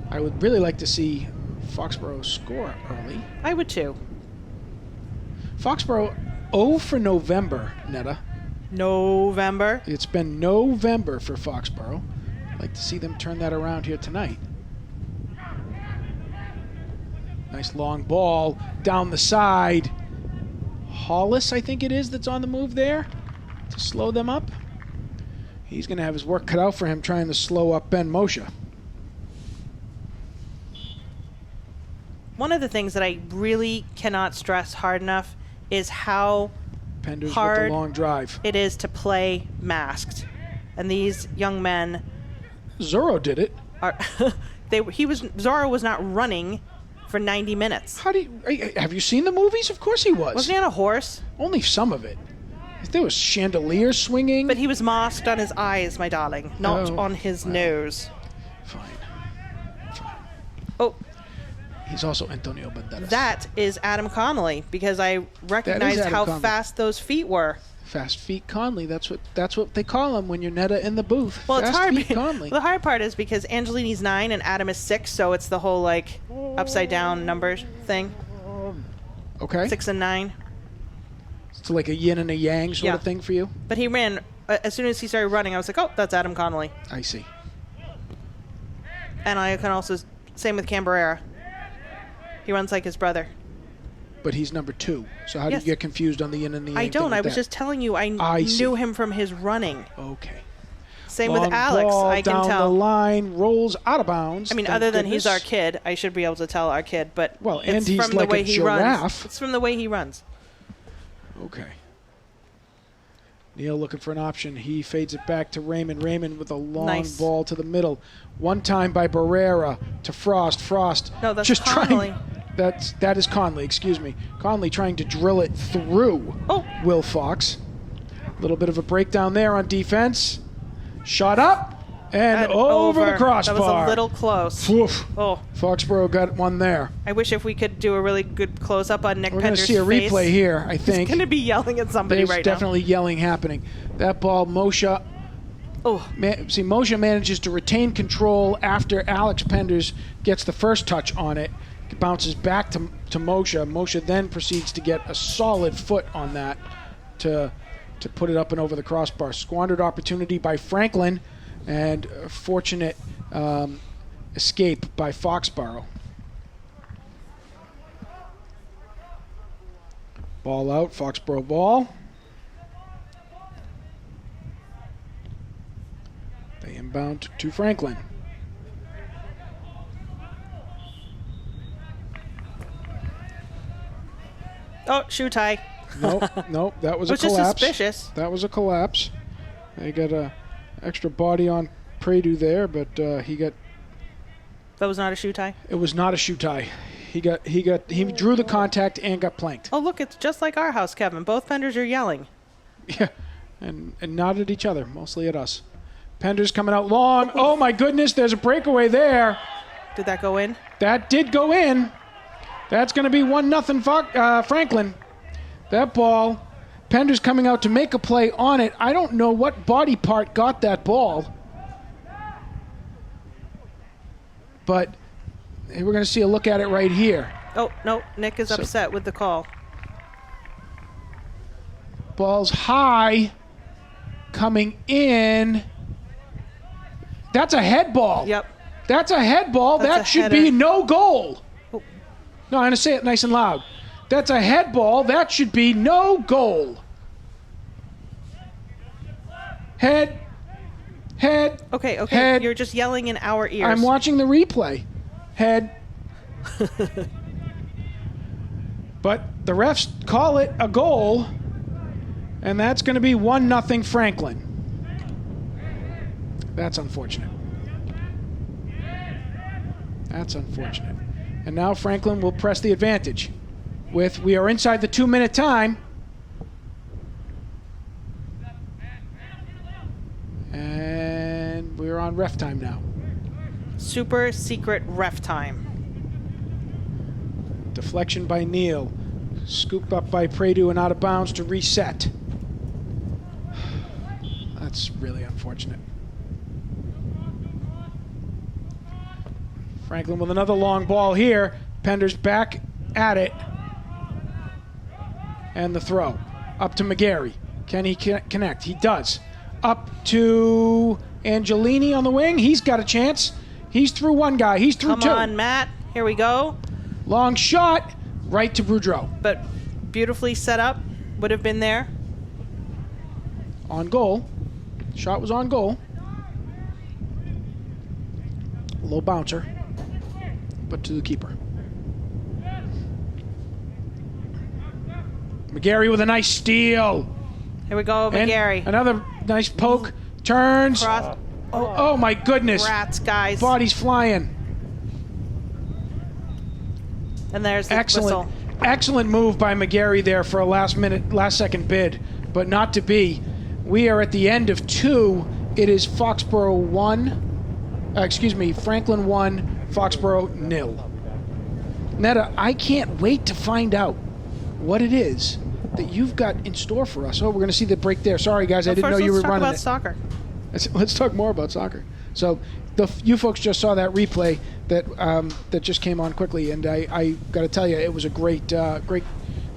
I would really like to see Foxborough score early. I would too. Foxborough 0 for November, Netta. November. It's been November for Foxborough. I'd like to see them turn that around here tonight. Nice long ball down the side. Hollis, I think it is, that's on the move there to slow them up. He's going to have his work cut out for him trying to slow up Ben Moshe. One of the things that I really cannot stress hard enough is how Penders with hard the long drive. it is to play masked. And these young men Zorro did it. are Zorro was not running for 90 minutes. Have you seen the movies? Of course he was. Wasn't he on a horse? Only some of it. There was chandeliers swinging. But he was masked on his eyes, my darling, not Oh, on his nose. Fine. Oh, He's also Antonio Banderas. that is Adam Connolly, because I recognized Adam how Connolly. fast those feet were. Fast Feet Conley. That's what they call him when you're Netta in the booth. Well, Fast it's hard. Feet Conley. The hard part is because Angelini's 9 and Adam is 6, so it's the whole like upside down numbers thing. Okay. 6 and 9. It's like a yin and a yang sort of thing for you. But he ran as soon as he started running. I was like, oh, that's Adam Connolly. I see. And I can also same with Canberra. He runs like his brother. But he's number 2. So how do Yes. you get confused on the yin and the yang? I don't. thing with I was that? just telling you. I see. knew him from his running. Okay. Same Long with Alex. ball I can down tell. the line, rolls out of bounds. I mean, thank other than he's goodness. our kid, I should be able to tell our kid. But Well, it's and he's from like the way a he giraffe. runs. It's from the way he runs. Okay. Neal looking for an option. He fades it back to Raymond. Raymond with a long Nice. ball to the middle. One time by Barrera to Frost. Frost No, that's just Conley. That is Conley, excuse me. Conley trying to drill it through Will Fox. A little bit of a breakdown there on defense. Shot up and over the crossbar. That was a little close. Oof. Oh, Foxborough got one there. I wish if we could do a really good close-up on Nick We're going Pender's to see a face. replay here, I He's think. going to be yelling at somebody There's right definitely yelling happening. That ball, Moshe. now. Oh, Moshe manages to retain control after Alex Penders gets the first touch on it. It bounces back to Moshe. Moshe then proceeds to get a solid foot on that to put it up and over the crossbar. Squandered opportunity by Franklin and a fortunate escape by Foxborough. Ball out, Foxborough ball. They inbound to Franklin. oh, shoe tie. Nope, that was It was a just collapse. suspicious. That was a collapse. They got a extra body on Pradu there, but he got. That was not a shoe tie? It was not a shoe tie. He drew the contact and got planked. Oh, look, it's just like our house, Kevin. Both Penders are yelling. Yeah, and not at each other, mostly at us. Penders coming out long. Oh, my goodness, there's a breakaway there. Did that go in? That did go in. That's going to be 1-0 Franklin. That ball, Penders coming out to make a play on it. I don't know what body part got that ball. But we're going to see a look at it right here. Oh, no, Nick is upset with the call. Ball's high, coming in. That's a head ball. Yep. That's a head ball. That's that a should header. be no goal. Oh. No, I'm going to say it nice and loud. That's a head ball. That should be no goal. Head. Okay. Head. You're just yelling in our ears. I'm watching the replay. Head. But the refs call it a goal, and that's going to be 1-0 Franklin. That's unfortunate. That's unfortunate. And now Franklin will press the advantage. We are inside the 2-minute time. And we're on ref time now. Super secret ref time. Deflection by Neal. Scooped up by Pradu and out of bounds to reset. That's really unfortunate. Franklin with another long ball here. Penders back at it. And the throw. Up to McGarry. Can he connect? He does. Up to Angelini on the wing. He's got a chance. He's through one guy. He's through two. Come on, Matt. Here we go. Long shot. Right to Boudreau. But beautifully set up. Would have been there. On goal. Shot was on goal. Low bouncer. But to the keeper. McGarry with a nice steal. Here we go, McGarry. And another nice poke. Turns. Cross. Oh my goodness. Rats, guys. Body's flying. And there's the Excellent. whistle. Excellent move by McGarry there for a last second bid, but not to be. We are at the end of 2. It is Foxboro 1. Franklin 1, Foxboro 0. Netta, I can't wait to find out what it is that you've got in store for us. Oh, we're going to see the break there. Sorry, guys, I didn't know you were running Let's talk about soccer. Let's talk more about soccer. So you folks just saw that replay that just came on quickly, and I got to tell you, it was a great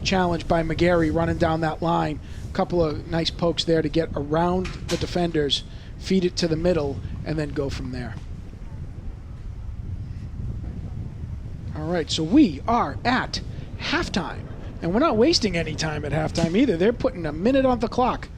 challenge by McGarry running down that line. A couple of nice pokes there to get around the defenders, feed it to the middle, and then go from there. All right, so we are at halftime, and we're not wasting any time at halftime either. They're putting a minute on the clock.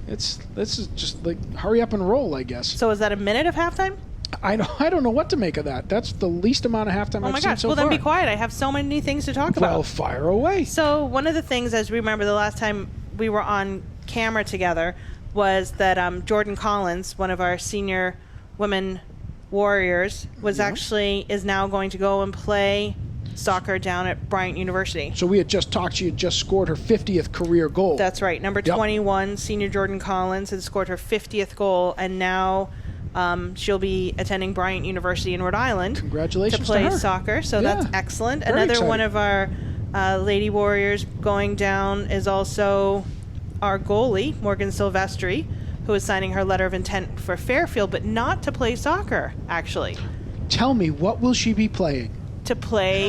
This is just like hurry up and roll, I guess. So is that a minute of halftime? I don't know what to make of that. That's the least amount of halftime I've seen so far. Well, then be quiet. I have so many things to talk about. Well, fire away. So one of the things, as we remember the last time we were on camera together, was that Jordan Collins, one of our senior women warriors, is now going to go and play soccer down at Bryant University. So we had just talked. She had just scored her 50th career goal. That's right. Number 21, senior Jordan Collins, had scored her 50th goal, and now she'll be attending Bryant University in Rhode Island. Congratulations to play to her. soccer. So that's excellent. Very Another exciting. one of our Lady Warriors going down is also our goalie, Morgan Silvestri, who is signing her letter of intent for Fairfield, but not to play soccer, actually. Tell me, what will she be playing? To play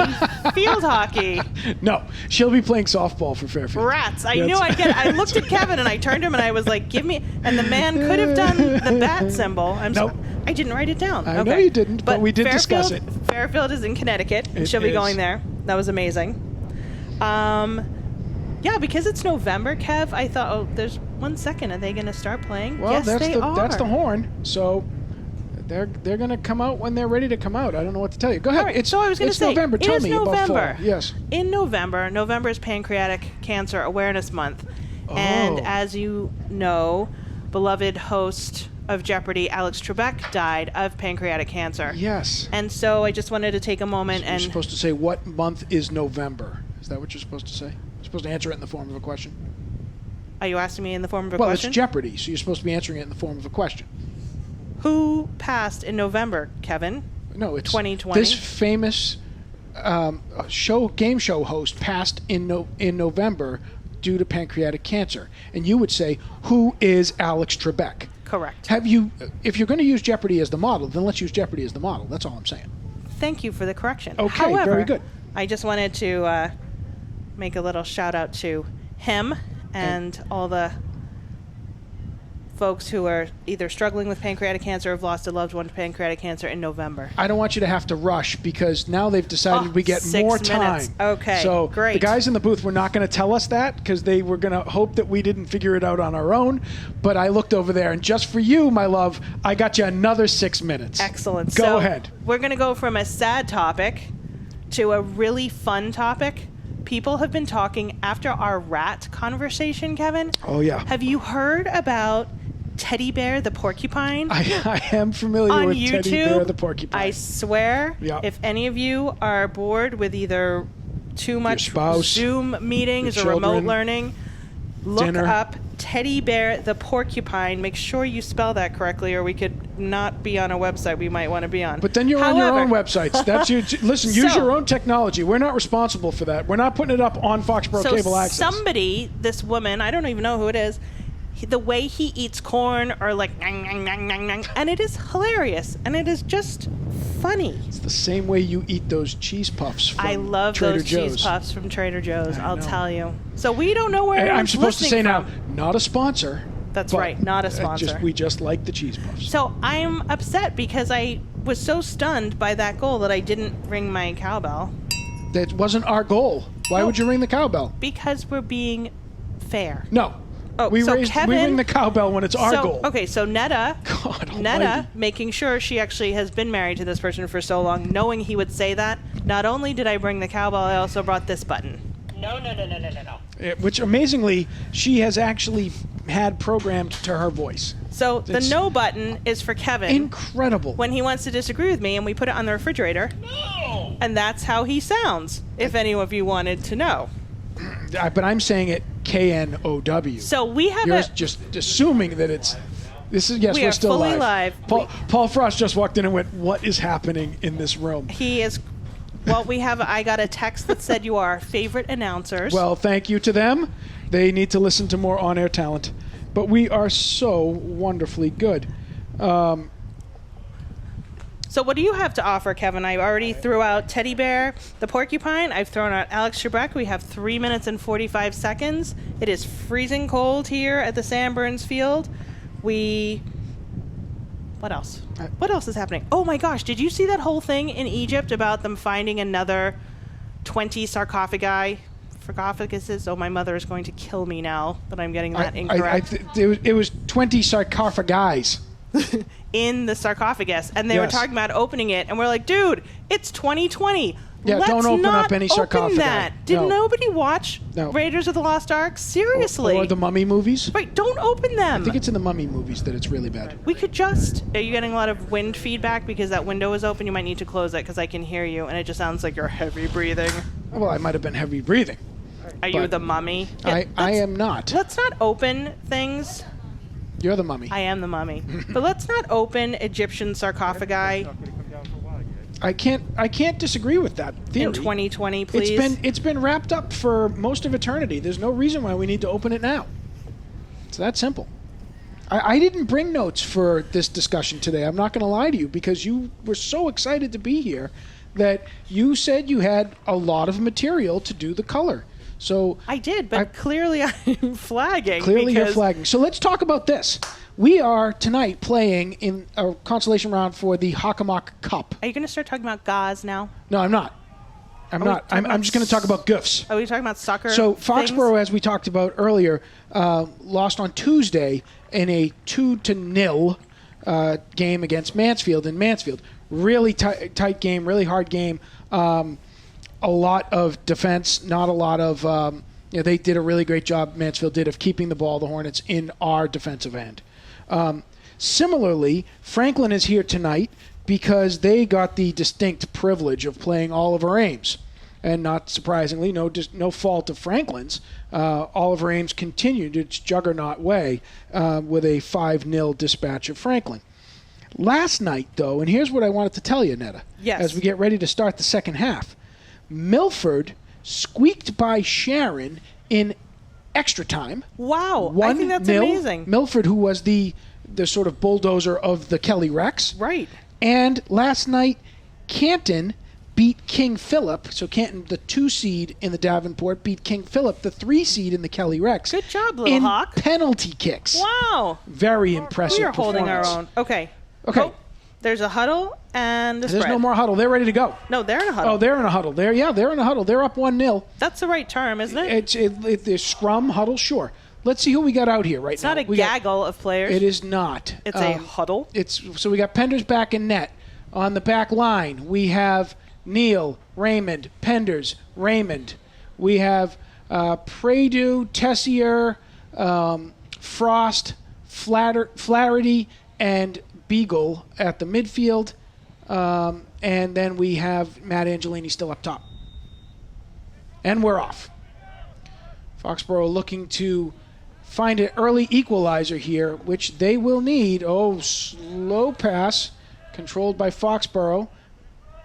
field hockey. No, she'll be playing softball for Fairfield. Rats. I knew I'd get it. I looked at Kevin and I turned to him and I was like, give me. And the man could have done the bat symbol. Nope. I didn't write it down. I know you didn't, but we did discuss it. Fairfield is in Connecticut. And she'll be going there. That was amazing. Yeah, because it's November, Kev, I thought, oh, there's 1 second. Are they going to start playing? Well, yes, they are. that's the horn. So they're going to come out when they're ready to come out. I don't know what to tell you. Go ahead. All right, so I was going to say, November. Tell me about fall. Yes. In November is Pancreatic Cancer Awareness Month. Oh. And as you know, beloved host of Jeopardy, Alex Trebek, died of pancreatic cancer. Yes. And so I just wanted to take a moment You're supposed to say, what month is November? Is that what you're supposed to say? You're supposed to answer it in the form of a question? Are you asking me in the form of a well, question? it's Jeopardy, so you're supposed to be answering it in the form of a question. Who passed in November, Kevin? No, it's 2020. This famous game show host passed in November due to pancreatic cancer. And you would say, who is Alex Trebek? Correct. If you're going to use Jeopardy as the model, then let's use Jeopardy as the model. That's all I'm saying. Thank you for the correction. Okay, However, very good. I just wanted to make a little shout out to him and all the folks who are either struggling with pancreatic cancer or have lost a loved one to pancreatic cancer in November. I don't want you to have to rush because now they've decided we get 6 more minutes. time. Okay, so great. The guys in the booth were not going to tell us that because they were going to hope that we didn't figure it out on our own. But I looked over there, and just for you, my love, I got you another 6 minutes. Excellent. Go ahead. We're going to go from a sad topic to a really fun topic. People have been talking after our rat conversation, Kevin. Oh, yeah. Have you heard about Teddy Bear the porcupine? I am familiar on with YouTube? Teddy Bear the porcupine. I swear, Yeah. if any of you are bored with either too much spouse, Zoom meetings your or remote children, learning, look dinner. up Teddy Bear the porcupine. Make sure you spell that correctly, or we could not be on a website we might want to be on. But then you're on your own websites. That's listen, use So- your own technology. We're not responsible for that. We're not putting it up on Foxborough So Cable Access. somebody, this woman, I don't even know who it is, the way he eats corn or like nang, nang, nang, nang, nang, and it is hilarious and it is just funny. It's the same way you eat those cheese puffs from I love Trader those Joe's. cheese puffs from Trader Joe's, I'll know. tell you. So we don't know where I'm anyone's supposed to say listening now, from. not a sponsor. That's but right, not a sponsor. We just like the cheese puffs. So I'm upset because I was so stunned by that goal that I didn't ring my cowbell. That wasn't our goal. Why No. would you ring the cowbell? Because we're being fair. No. Oh, we so we Kevin- ring the cowbell when it's our So, goal. okay, so Netta, God almighty. Netta, making sure she actually has been married to this person for so long, knowing he would say that, not only did I bring the cowbell, I also brought this button. No. Which, amazingly, she has actually had programmed to her voice. So the It's no button is for Kevin Incredible. when he wants to disagree with me, and we put it on the refrigerator, No! and that's how he sounds, if any of you wanted to know. But I'm saying it KNOW. So we have You're a... just assuming that it's... This is yes, We we're are still fully live. live. Paul Frost just walked in and went, "What is happening in this room?" He is... Well, I got a text that said you are our favorite announcers. Well, thank you to them. They need to listen to more on-air talent. But we are so wonderfully good. So what do you have to offer, Kevin? I already threw out Teddy Bear, the porcupine. I've thrown out Alex Trebek. We have 3 minutes and 45 seconds. It is freezing cold here at the Sanborns Field. What else? What else is happening? Oh my gosh, did you see that whole thing in Egypt about them finding another 20 sarcophaguses? Oh, my mother is going to kill me now that I'm getting that incorrect. It was 20 sarcophagi. In the sarcophagus, and they were Yes. talking about opening it, and we're like, dude, it's 2020. Yeah, Let's don't open not up any open sarcophagi. that. Did No. nobody watch No. Raiders of the Lost Ark? Seriously. Or the Mummy movies. Right, don't open them. I think it's in the Mummy movies that it's really bad. We could just... Are you getting a lot of wind feedback because that window is open? You might need to close it because I can hear you, and it just sounds like you're heavy breathing. Well, I might have been heavy breathing. Are you But the mummy? I am not. Let's not open things. You're the mummy. I am the mummy. But let's not open Egyptian sarcophagi I can't disagree with that theory. in 2020, please. It's been wrapped up for most of eternity. There's no reason why we need to open it now. It's that simple. I didn't bring notes for this discussion today. I'm not going to lie to you because you were so excited to be here that you said you had a lot of material to do the color. So I did, but clearly I'm flagging. Clearly you're because flagging. So let's talk about this. We are tonight playing in a consolation round for the Hockomock Cup. Are you going to start talking about gauze now? No, I'm not. I'm we not. talking I'm just going to talk about goofs. Are we talking about soccer? So things? Foxborough, as we talked about earlier, lost on Tuesday in a 2-0 game against Mansfield in Mansfield. Really tight game, really hard game. A lot of defense, not a lot of. They did a really great job. Mansfield did of keeping the ball, the Hornets, in our defensive end. Similarly, Franklin is here tonight because they got the distinct privilege of playing Oliver Ames. And not surprisingly, no fault of Franklin's, Oliver Ames continued its juggernaut way with a 5-0 dispatch of Franklin. Last night, though, and here's what I wanted to tell you, Netta, Yes. as we get ready to start the second half. Milford squeaked by Sharon in extra time. Wow. I think that's 1-0. amazing. Milford, who was the sort of bulldozer of the Kelly Rex. Right. And last night, Canton beat King Philip. So Canton, the 2 seed in the Davenport, beat King Philip, the 3 seed in the Kelly Rex. Good job, Little in Hawk. penalty kicks. Wow. Very impressive. We are holding our performance. own. Okay. Okay. Oh, there's a huddle and a There's spread. no more huddle. They're ready to go. No, they're in a huddle. Oh, they're in a huddle. They're in a huddle. They're up 1-0. That's the right term, isn't it? It's scrum, huddle, sure. Let's see who we got out here right It's now. not a gaggle of players. It is not. It's a huddle. So we got Penders back in net. On the back line, we have Neal, Raymond, Penders, Raymond. We have Predu, Tessier, Frost, Flaherty, and Beagle at the midfield. And then we have Matt Angelini still up top. And we're off. Foxborough looking to find an early equalizer here, which they will need. Oh, slow pass, controlled by Foxborough.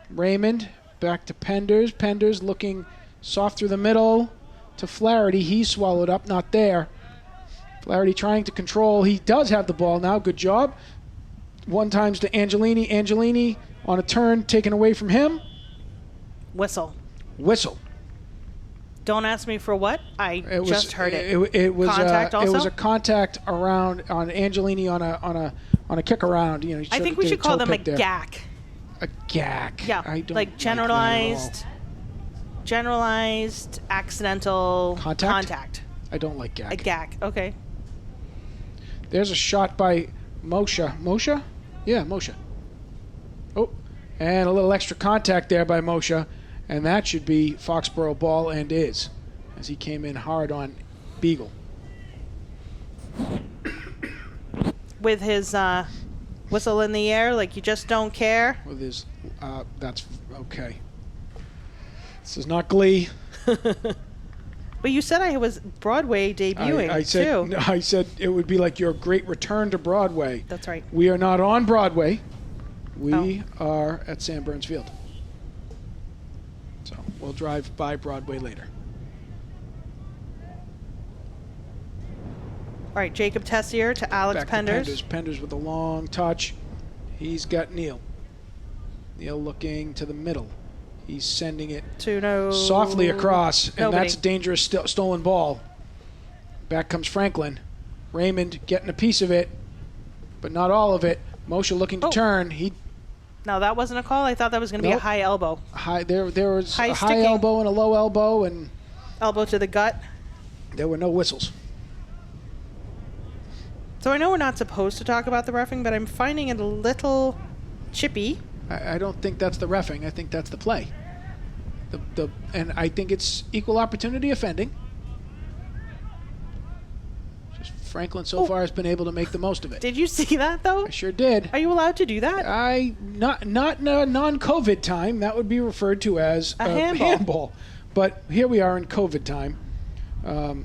Raymond back to Penders. Penders looking soft through the middle to Flaherty. He's swallowed up, not there. Flaherty trying to control. He does have the ball now. Good job. 1 times to Angelini. Angelini on a turn taken away from him. Whistle. Whistle. Don't ask me for what. I just heard it. It was Contact also? It was a contact around on Angelini on a kick around. You know, I think we should call them a gack. A gack. Yeah, I don't like generalized accidental contact. I don't like gack. A gack. Okay. There's a shot by Moshe. Moshe? Yeah, Moshe. Oh, and a little extra contact there by Moshe. And that should be Foxborough ball, and is, as he came in hard on Beagle. With his whistle in the air, like you just don't care. With his, that's okay. This is not Glee. But you said I was Broadway debuting, too. I said it would be like your great return to Broadway. That's right. We are not on Broadway. We are at Sam Burns Field. So we'll drive by Broadway later. All right, Jacob Tessier to Alex Back Penders. to Penders with a long touch. He's got Neal. Neal looking to the middle. He's sending it softly across, and Nobody. that's a dangerous stolen ball. Back comes Franklin. Raymond getting a piece of it, but not all of it. Moshe looking to turn. No, that wasn't a call. I thought that was going to be a high elbow. There was a high sticking. elbow and a low elbow, and Elbow to the gut. there were no whistles. So I know we're not supposed to talk about the reffing, but I'm finding it a little chippy. I don't think that's the reffing. I think that's the play. And I think it's equal opportunity offending. Just Franklin so far has been able to make the most of it. Did you see that, though? I sure did. Are you allowed to do that? Not in a non-COVID time. That would be referred to as a handball. But here we are in COVID time.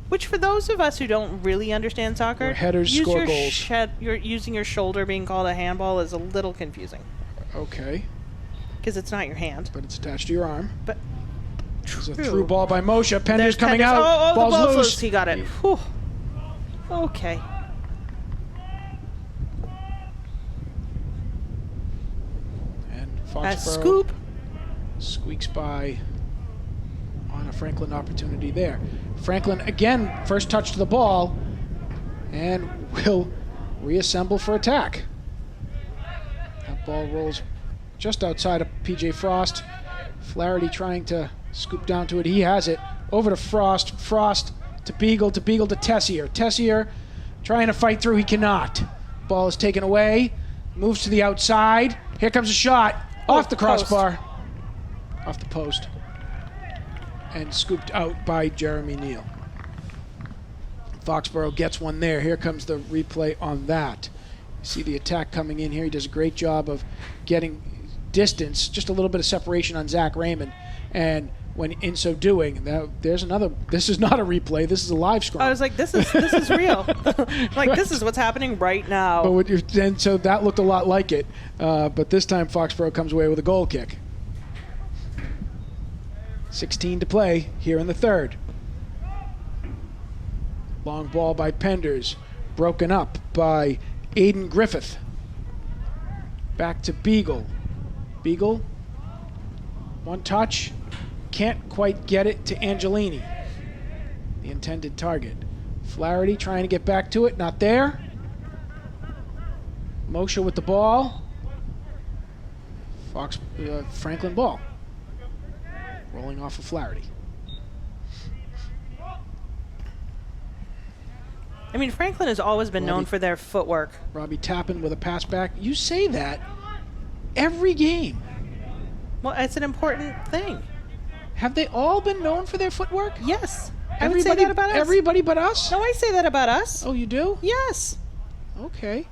Which, for those of us who don't really understand soccer, where headers score goals. You're using your shoulder being called a handball is a little confusing. Okay. Because it's not your hand. But it's attached to your arm. But There's a through ball by Moshe. Penders coming Penders. out. Oh, the ball's loose. He got it. Whew. Okay. And A Foxborough scoop. squeaks by on a Franklin opportunity there. Franklin, again, first touch to the ball, and will reassemble for attack. That ball rolls just outside of P.J. Frost. Flaherty trying to scoop down to it. He has it. Over to Frost. Frost to Beagle to Tessier. Tessier trying to fight through. He cannot. Ball is taken away. Moves to the outside. Here comes a shot. Off the crossbar. Off the post. And scooped out by Jeremy Neal. Foxborough gets one there. Here comes the replay on that. See the attack coming in here. He does a great job of getting distance, just a little bit of separation on Zach Raymond. And when in so doing, there's another. This is not a replay. This is a live scrum. I was like, this is real. Like, this is what's happening right now. But and so that looked a lot like it. But this time Foxborough comes away with a goal kick. 16 to play here in the third. Long ball by Penders, broken up by Aiden Griffith. Back to Beagle. Beagle, one touch, can't quite get it to Angelini, the intended target. Flaherty trying to get back to it, not there. Moshe with the ball. Franklin ball. Rolling off of Flaherty. I mean, Franklin has always been known for their footwork. Robbie Tappan with a pass back. You say that every game. Well, it's an important thing. Have they all been known for their footwork? Yes. I would say that about us. Everybody but us? No, I say that about us. Oh, you do? Yes. Okay.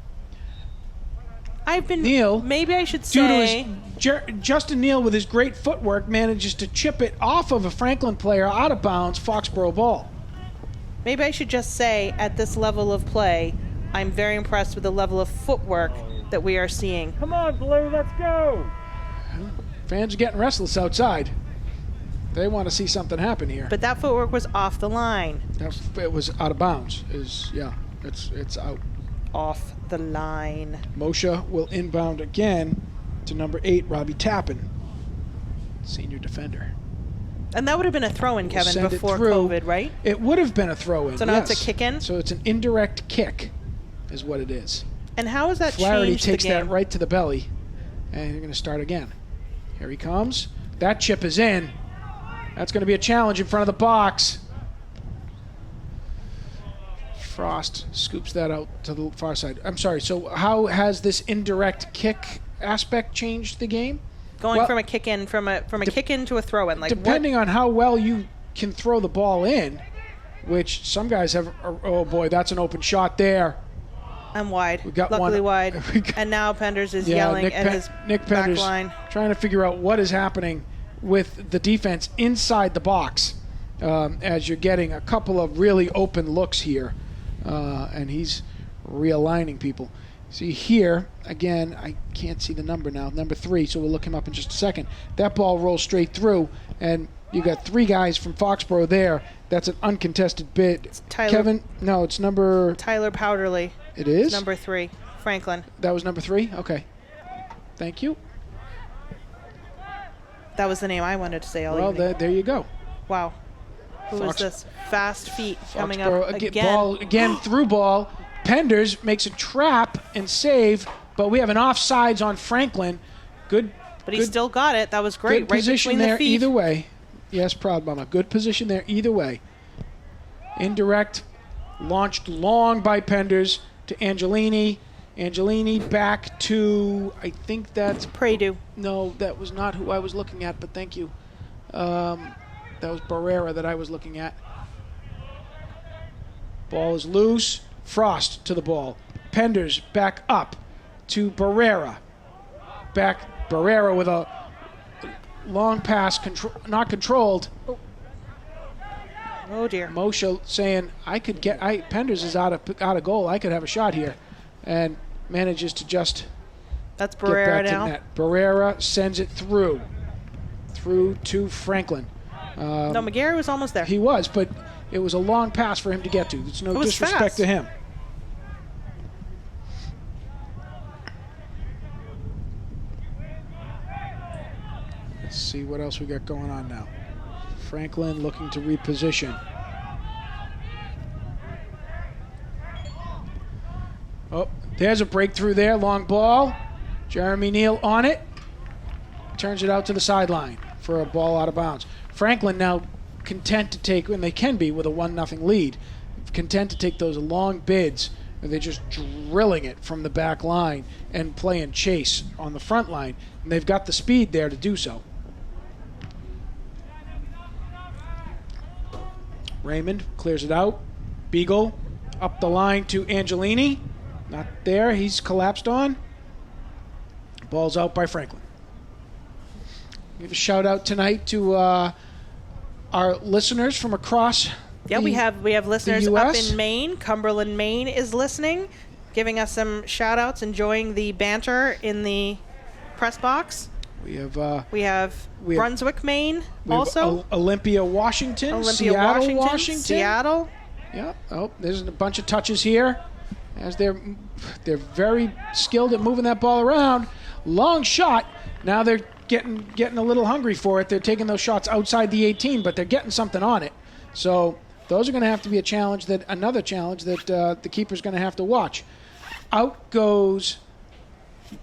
I've been... Neil, maybe I should due say... to Justin Neal, with his great footwork, manages to chip it off of a Franklin player out of bounds, Foxborough ball. Maybe I should just say, at this level of play, I'm very impressed with the level of footwork that we are seeing. Come on, Blue, let's go. Fans are getting restless outside. They want to see something happen here. But that footwork was off the line. It was out of bounds. It's out. Off the line. Moshe will inbound again to number 8, Robbie Tappan, senior defender. And that would have been a throw-in, Kevin, Send before it through. COVID, right? It would have been a throw-in. So now yes. it's a kick-in? So it's an indirect kick, is what it is. And how has that Flaherty changed takes the game? that right to the belly, and they're going to start again. Here he comes. That chip is in. That's going to be a challenge in front of the box. Frost scoops that out to the far side. I'm sorry, so how has this indirect kick aspect changed the game? Going from a kick-in, from a kick-in to a throw-in. Like, depending on how well you can throw the ball in, which some guys have. Oh, boy, that's an open shot there. I'm wide. We got Luckily one. wide. And now Penders is yelling at his Nick back Penders line. trying to figure out what is happening with the defense inside the box as you're getting a couple of really open looks here. And he's realigning people. See here, again, I can't see the number now, number 3, so we'll look him up in just a second. That ball rolls straight through, and you got 3 guys from Foxborough there. That's an uncontested bid. It's Tyler, Kevin, no, it's number... Tyler Powderly. It is? It's number 3, Franklin. That was number 3? Okay. Thank you. That was the name I wanted to say all evening. Well, there you go. Wow. Who is this? Fast feet coming Foxborough, up again. Ball, again, through ball. Penders makes a trap and save, but we have an offsides on Franklin. Good. But he still got it. That was great. Good Right position between there the feet. either way. Yes, proud mama. Good position there either way. Indirect, launched long by Penders to Angelini. Angelini back to, I think that's... Pradu. No, that was not who I was looking at, but thank you. That was Barrera that I was looking at. Ball is loose. Frost to the ball. Penders back up to Barrera. Back Barrera with a long pass, not controlled. Oh dear. Moshe saying, Penders is out of goal. I could have a shot here. And manages to just That's get Barrera back now. to net. Barrera sends it through to Franklin. No, McGarry was almost there. He was, but it was a long pass for him to get to. It's no was disrespect fast. to him. Let's see what else we got going on now. Franklin looking to reposition. Oh, there's a breakthrough there. Long ball. Jeremy Neal on it. Turns it out to the sideline for a ball out of bounds. Franklin now content to take, and they can be with a 1-0 lead, content to take those long bids, and they're just drilling it from the back line and playing chase on the front line. And they've got the speed there to do so. Raymond clears it out. Beagle up the line to Angelini. Not there. He's collapsed on. Ball's out by Franklin. Give a shout out tonight to our listeners from across. Yeah, we have listeners up US. in Maine. Cumberland, Maine is listening, giving us some shout outs, enjoying the banter in the press box. We have Brunswick, Maine, we have also. Olympia, Washington. Seattle, Washington. Seattle. Yeah. Oh, there's a bunch of touches here, as they're very skilled at moving that ball around. Long shot. Now they're getting a little hungry for it. They're taking those shots outside the 18, but they're getting something on it. So those are going to have to be another challenge that the keeper's going to have to watch. Out goes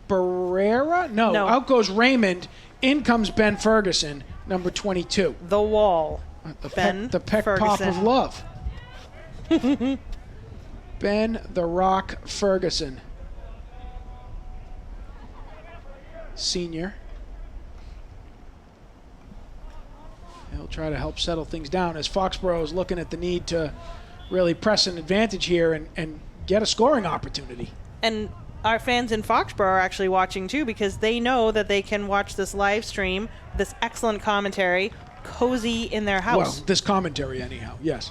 Barrera? No, out goes Raymond. In comes Ben Ferguson, number 22. The wall. The peck Ferguson. pop of love. Ben the Rock Ferguson. Senior. He'll try to help settle things down as Foxborough is looking at the need to really press an advantage here and get a scoring opportunity. And our fans in Foxborough are actually watching too, because they know that they can watch this live stream, this excellent commentary, cozy in their house. Well, this commentary anyhow, yes.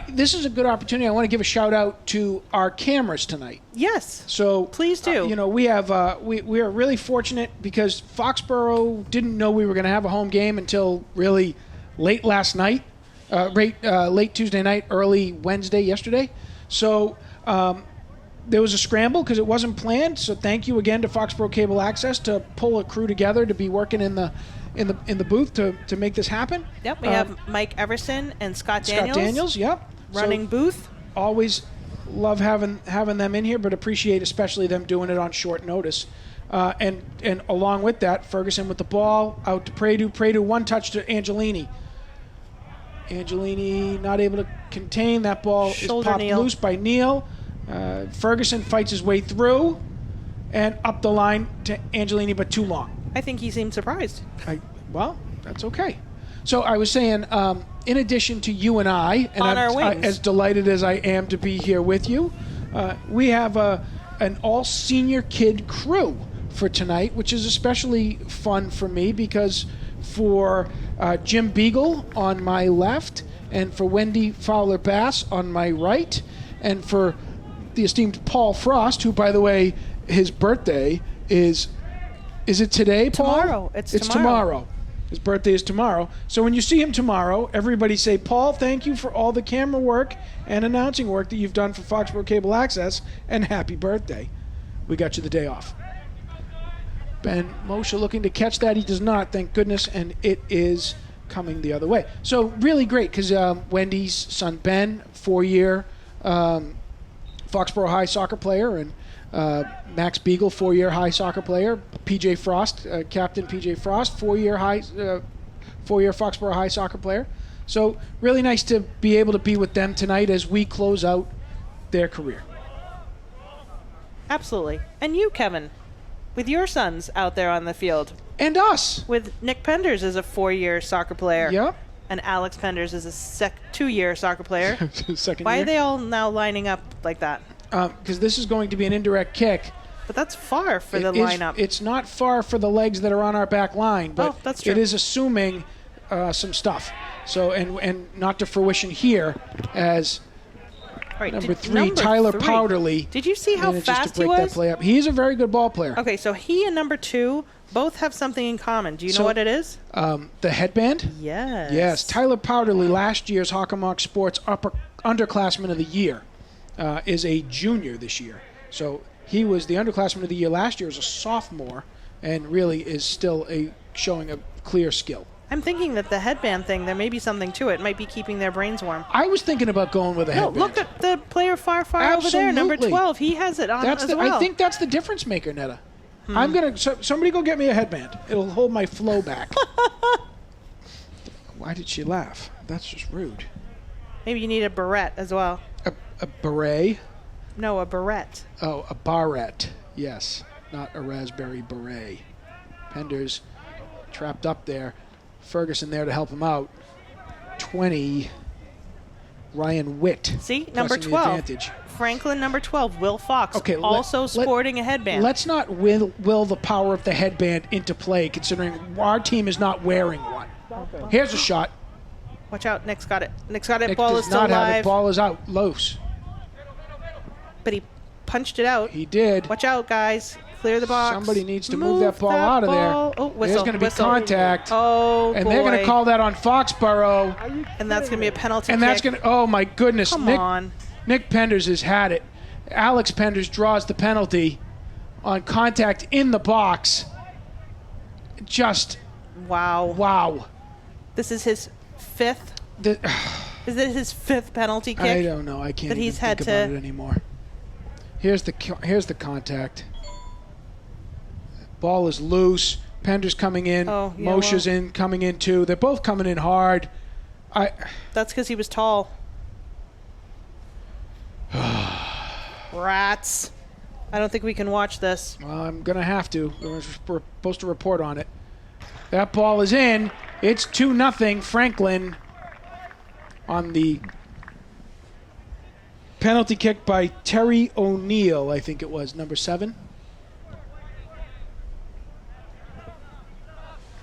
This is a good opportunity. I want to give a shout out to our cameras tonight. Yes. So please do. We have we are really fortunate because Foxborough didn't know we were going to have a home game until really late last night, late Tuesday night, early Wednesday yesterday. So there was a scramble because it wasn't planned. So thank you again to Foxborough Cable Access to pull a crew together to be working in the booth to make this happen. Yep, we have Mike Everson and Scott Daniels. Scott Daniels, yep. Running booth. Always love having them in here, but appreciate especially them doing it on short notice. And along with that, Ferguson with the ball out to Pradu. Pradu one touch to Angelini. Angelini not able to contain that ball. Shoulder is popped Neal. loose by Neal. Ferguson fights his way through and up the line to Angelini, but too long. I think he seemed surprised. Well, that's okay. So I was saying, in addition to you and I, and On our wings. as delighted as I am to be here with you, we have an all-senior kid crew for tonight, which is especially fun for me because for Jim Beagle on my left and for Wendy Fowler-Bass on my right and for the esteemed Paul Frost, who, by the way, his birthday is it today, Paul? Tomorrow. It's tomorrow. His birthday is tomorrow. So when you see him tomorrow, everybody say, Paul, thank you for all the camera work and announcing work that you've done for Foxborough Cable Access, and happy birthday. We got you the day off. Ben Moshe looking to catch that. He does not, thank goodness, and it is coming the other way. So really great because Wendy's son Ben, 4-year Foxborough High soccer player, and Max Beagle, 4-year high soccer player. PJ Frost, Captain PJ Frost, 4-year Foxborough High soccer player. So really nice to be able to be with them tonight as we close out their career. Absolutely. And you, Kevin, with your sons out there on the field. And us. With Nick Penders as a 4-year soccer player. Yep. And Alex Penders as a 2-year soccer player. Second Why year. are they all now lining up like that? Because this is going to be an indirect kick. But that's far for the It is- lineup. It's not far for the legs that are on our back line, but that's true. it is assuming some stuff. So and not to fruition here as Right, number 3, Tyler Powderly. Did you see how manages fast to he break was? that play up. He's a very good ball player. Okay, so he and number 2 both have something in common. Do you know what it is? The headband? Yes. Yes. Tyler Powderly, last year's Hockomock Sports underclassman of the year, is a junior this year. So he was the underclassman of the year last year as a sophomore and really is still showing a clear skill. I'm thinking that the headband thing, there may be something to it. It might be keeping their brains warm. I was thinking about going with a No, headband. look at the player far over there, number Absolutely. 12. He has it on as well. I think that's the difference maker, Netta. I'm gonna. Somebody go get me a headband. It'll hold my flow back. Why did she laugh? That's just rude. Maybe you need a barrette as well. A beret? No, a barrette. Oh, a barrette. Yes, not a raspberry beret. Penders trapped up there. Ferguson there to help him out. 20. Ryan Witt. See, number pressing the 12. advantage. Franklin, number 12. Will Fox, Okay, also sporting a headband. Let's not will the power of the headband into play, considering our team is not wearing one. Here's a shot. Watch out. Nick's got it. Nick's got it. Nick Ball does is still not have it. alive. Ball is out. Loose. But he punched it out. He did. Watch out, guys. Clear the box. Somebody needs to move that ball out of there. Oh, whistle. There's going to be whistle. contact. Oh, and boy. they're going to call that on Foxborough. And that's going to be a penalty And kick. that's going to, oh my goodness. Come on. Nick Penders has had it. Alex Penders draws the penalty on contact in the box. Just, Wow. wow. This is his fifth. The, Is it his fifth penalty kick? I don't know. I can't that even he's think had about to- it anymore. Here's the contact. Ball is loose. Pender's coming in. Oh, yeah, Moshe's coming in too. They're both coming in hard. That's because he was tall. Rats. I don't think we can watch this. Well, I'm going to have to. We're supposed to report on it. That ball is in. It's 2-0 Franklin on the penalty kick by Terry O'Neill, I think it was, number 7.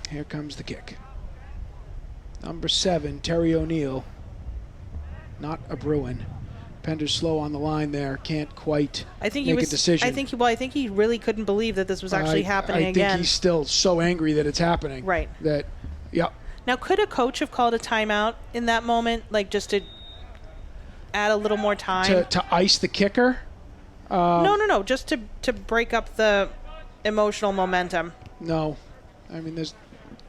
Here comes the kick. Number 7, Terry O'Neill. Not a Bruin. Pender's slow on the line there. Can't quite I think make a decision. I think he really couldn't believe that this was actually happening I again. think he's still so angry that it's happening. Right. That, yeah. Now, could a coach have called a timeout in that moment, like just to add a little more time? To ice the kicker? No. Just to break up the emotional momentum. No. I mean,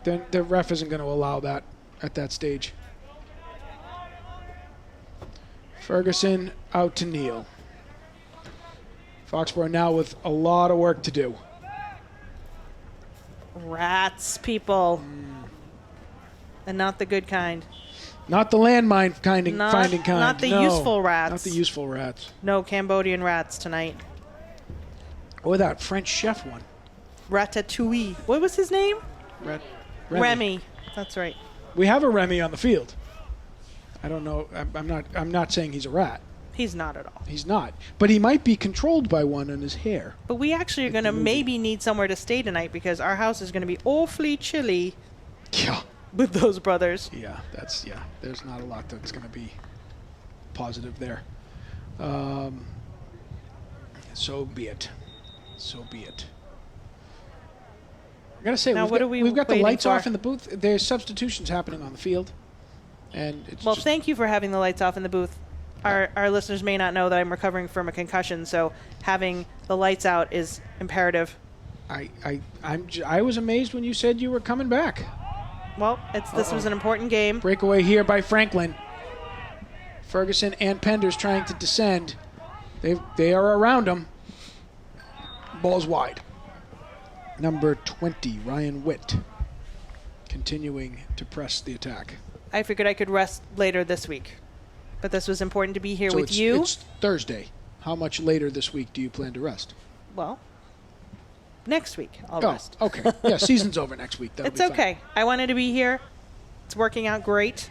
the ref isn't going to allow that at that stage. Ferguson out to Neal. Foxborough now with a lot of work to do. Rats, people. And not the good kind. Not the landmine finding Not kind. the No, useful rats. Not the useful rats. No Cambodian rats tonight. Or that French chef one. Ratatouille. What was his name? Remy. That's right. We have a Remy on the field. I don't know. I'm not saying he's a rat. He's not at all. He's not. But he might be controlled by one on his hair. But we actually are going to maybe need somewhere to stay tonight because our house is going to be awfully chilly Yeah. with those brothers. Yeah, there's not a lot that's going to be positive there. So be it. I got to say, Now, we've got the waiting lights for? off in the booth. There's substitutions happening on the field. And it's Well, just, thank you for having the lights off in the booth. Our listeners may not know that I'm recovering from a concussion, so having the lights out is imperative. I was amazed when you said you were coming back. Well, this was an important game. Breakaway here by Franklin. Ferguson and Penders trying to descend. They are around him. Ball's wide. Number 20, Ryan Witt, continuing to press the attack. I figured I could rest later this week, but this was important to be here So with you. It's Thursday. How much later this week do you plan to rest? Well, next week I'll Oh, rest. okay. Yeah, season's over next week. That'll It's be fine. okay. I wanted to be here. It's working out great.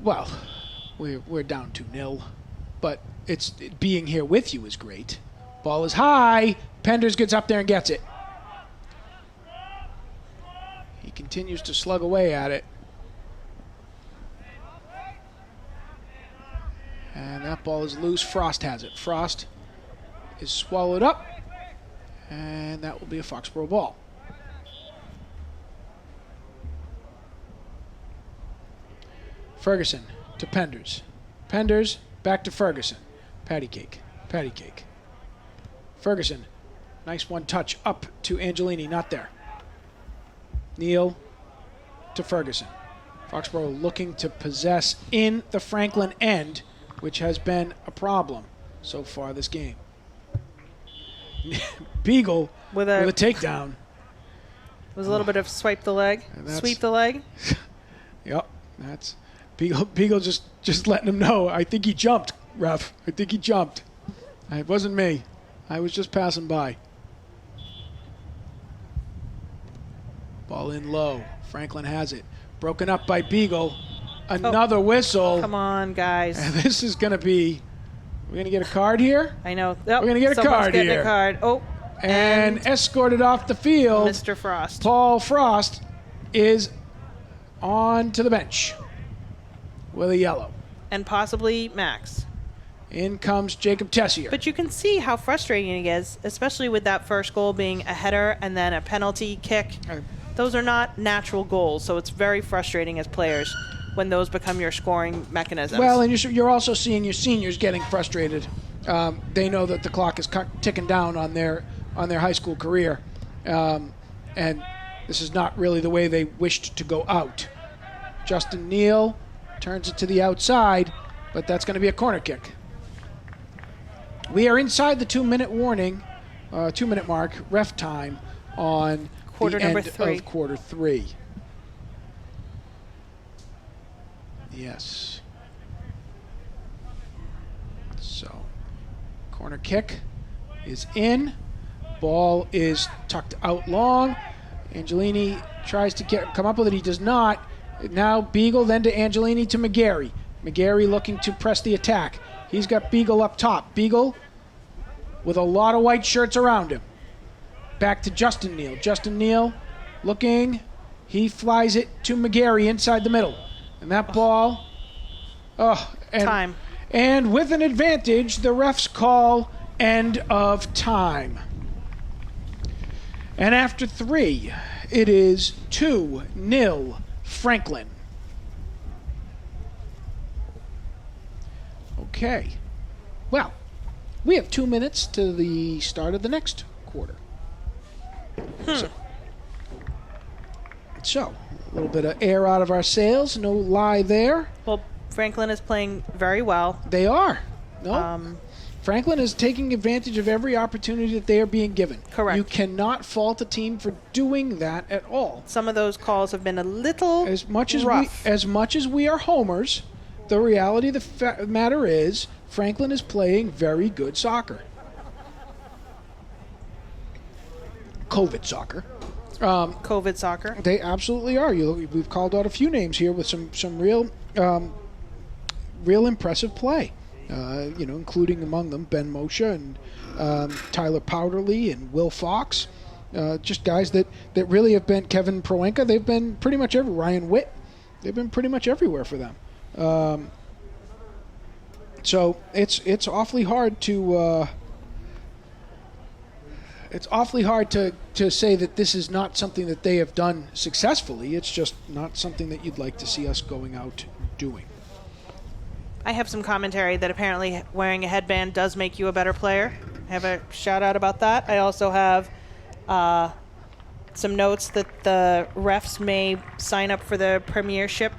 Well, we're down 2-0, but being here with you is great. Ball is high. Penders gets up there and gets it. He continues to slug away at it. And that ball is loose. Frost has it. Frost is swallowed up. And that will be a Foxborough ball. Ferguson to Penders. Penders back to Ferguson. Patty cake. Ferguson. Nice one touch up to Angelini. Not there. Neal to Ferguson. Foxborough looking to possess in the Franklin end, which has been a problem so far this game. Beagle with a takedown. It was a little bit of swipe the leg, sweep the leg. Yep, that's Beagle just letting him know. I think he jumped, ref. I think he jumped. It wasn't me. I was just passing by. Ball in low. Franklin has it. Broken up by Beagle. another whistle. Come on, guys. This is going to be, we're going to get a card here. I know. We're going to get a card here. A card. Oh. And escorted off the field. Mr. Frost. Paul Frost is on to the bench with a yellow. And possibly Max. In comes Jacob Tessier. But you can see how frustrating it is, especially with that first goal being a header and then a penalty kick. Those are not natural goals, so it's very frustrating as players when those become your scoring mechanisms. Well, and you're also seeing your seniors getting frustrated. They know that the clock is ticking down on their high school career, and this is not really the way they wished to go out. Justin Neal turns it to the outside, but that's going to be a corner kick. We are inside the 2-minute warning, 2-minute mark, ref time on quarter the number end 3. of quarter 3. Yes. So, corner kick is in. Ball is tucked out long. Angelini tries to come up with it. He does not. Now Beagle, then to Angelini, to McGarry. McGarry looking to press the attack. He's got Beagle up top. Beagle with a lot of white shirts around him. Back to Justin Neal. Justin Neal looking. He flies it to McGarry inside the middle. And that ball... time. And with an advantage, the refs call end of time. And after 3, it is 2-0 Franklin. Okay. Well, we have 2 minutes to the start of the next quarter. So, a little bit of air out of our sails. No lie there. Well, Franklin is playing very well. They are. No. Franklin is taking advantage of every opportunity that they are being given. Correct. You cannot fault a team for doing that at all. Some of those calls have been a little rough. As much as we are homers, the reality of the matter is Franklin is playing very good soccer. COVID soccer. COVID soccer. They absolutely are. We've called out a few names here with some real impressive play. Including among them Ben Moshe and Tyler Powderly and Will Fox. Just guys that really have been, Kevin Proenka, they've been pretty much everywhere. Ryan Witt, they've been pretty much everywhere for them. So it's awfully hard to say that this is not something that they have done successfully. It's just not something that you'd like to see us going out doing. I have some commentary that apparently wearing a headband does make you a better player. I have a shout out about that. I also have some notes that the refs may sign up for the Premiership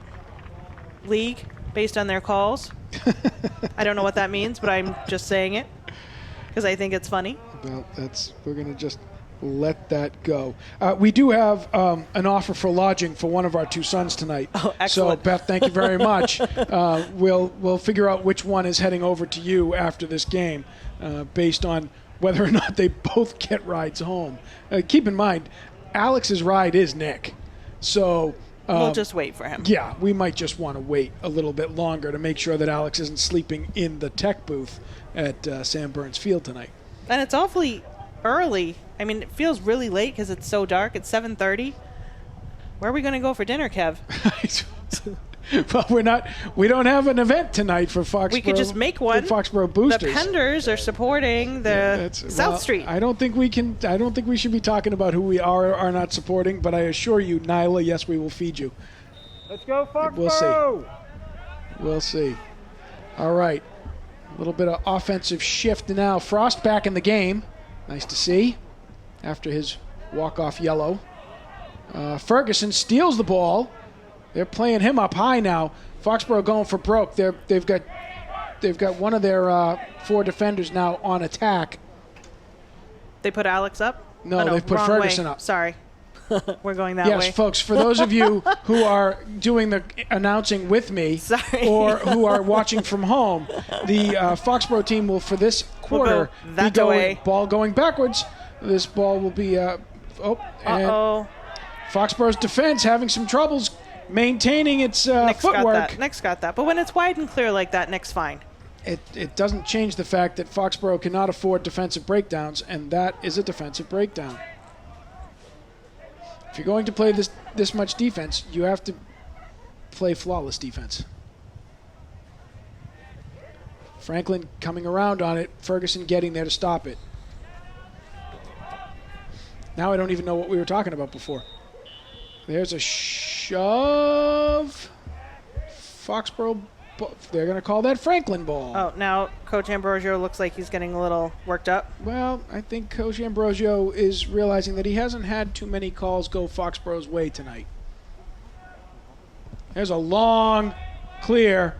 League based on their calls. I don't know what that means, but I'm just saying it because I think it's funny. Well, we're going to just let that go. We do have an offer for lodging for one of our 2 sons tonight. Oh, excellent. So, Beth, thank you very much. We'll figure out which one is heading over to you after this game based on whether or not they both get rides home. Keep in mind, Alex's ride is Nick. So we'll just wait for him. Yeah, we might just want to wait a little bit longer to make sure that Alex isn't sleeping in the tech booth at Sam Burns Field tonight. And it's awfully early. I mean, it feels really late because it's so dark. It's 7:30. Where are we going to go for dinner, Kev? Well, we don't have an event tonight for Foxborough. We could just make one. For Foxborough Boosters. The Penders are supporting the South Street. I don't think we should be talking about who we are or are not supporting, but I assure you, Nyla, yes, we will feed you. Let's go, Foxborough! We'll see. All right. A little bit of offensive shift now. Frost back in the game. Nice to see. After his walk-off yellow. Ferguson steals the ball. They're playing him up high now. Foxborough going for broke. They've got one of their 4 defenders now on attack. They put Alex up? No, they've put Ferguson up. Sorry. We're going that way. Yes, folks, for those of you who are doing the announcing with me or who are watching from home, the Foxborough team will, for this quarter, be going ball going backwards. This ball will be Foxborough's defense having some troubles maintaining its Nick's got footwork. that. Nick's got that. But when it's wide and clear like that, Nick's fine. It doesn't change the fact that Foxborough cannot afford defensive breakdowns, and that is a defensive breakdown. If you're going to play this much defense, you have to play flawless defense. Franklin coming around on it, Ferguson getting there to stop it. Now I don't even know what we were talking about before. There's a shove. Foxborough, they're going to call that Franklin ball. Oh, now Coach Ambrosio looks like he's getting a little worked up. Well, I think Coach Ambrosio is realizing that he hasn't had too many calls go Foxborough's way tonight. There's a long clear,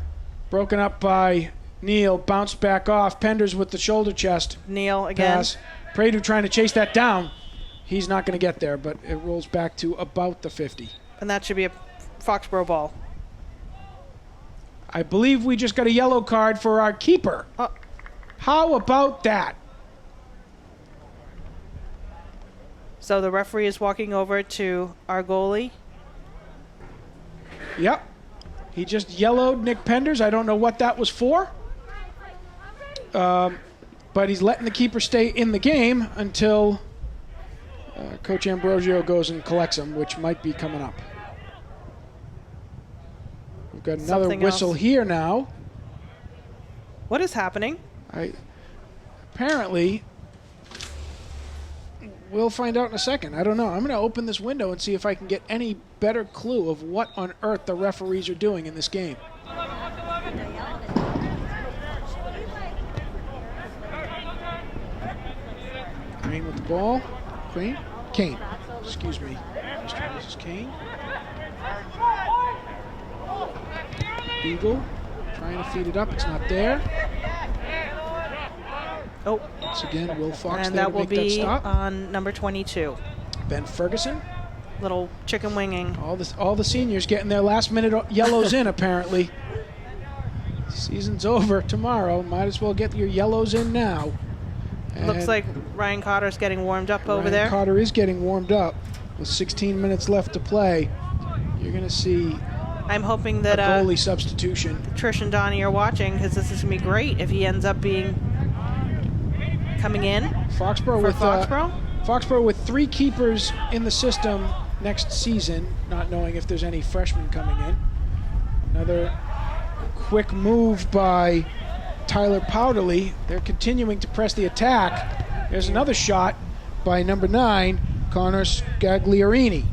broken up by Neal, bounced back off. Penders with the shoulder chest. Neal again. Pass. Pradu trying to chase that down. He's not going to get there, but it rolls back to about the 50. And that should be a Foxborough ball. I believe we just got a yellow card for our keeper. How about that? So the referee is walking over to our goalie. Yep. He just yellowed Nick Penders. I don't know what that was for. But he's letting the keeper stay in the game until Coach Ambrosio goes and collects him, which might be coming up. We've got another Something whistle else. here now. What is happening? Apparently, we'll find out in a second. I don't know. I'm going to open this window and see if I can get any better clue of what on earth the referees are doing in this game. Crane with the ball. Crane? Kane. Excuse me. Mr. and Mrs. Kane. Beagle trying to feed it up. It's not there. Oh, Once again, Will Fox and there that to will make that be stop. on number 22. Ben Ferguson. Little chicken winging. All the seniors getting their last minute yellows in apparently. Season's over tomorrow. Might as well get your yellows in now. Looks And like Ryan Cotter's getting warmed up over Ryan there. Carter is getting warmed up with 16 minutes left to play. You're going to see I'm hoping a that goalie substitution. Trish and Donnie are watching, because this is going to be great if he ends up coming in Foxborough for with Foxborough. Foxborough with 3 keepers in the system next season, not knowing if there's any freshmen coming in. Another quick move by Tyler Powderly. They're continuing to press the attack. There's another shot by number 9, Connor Scagliarini.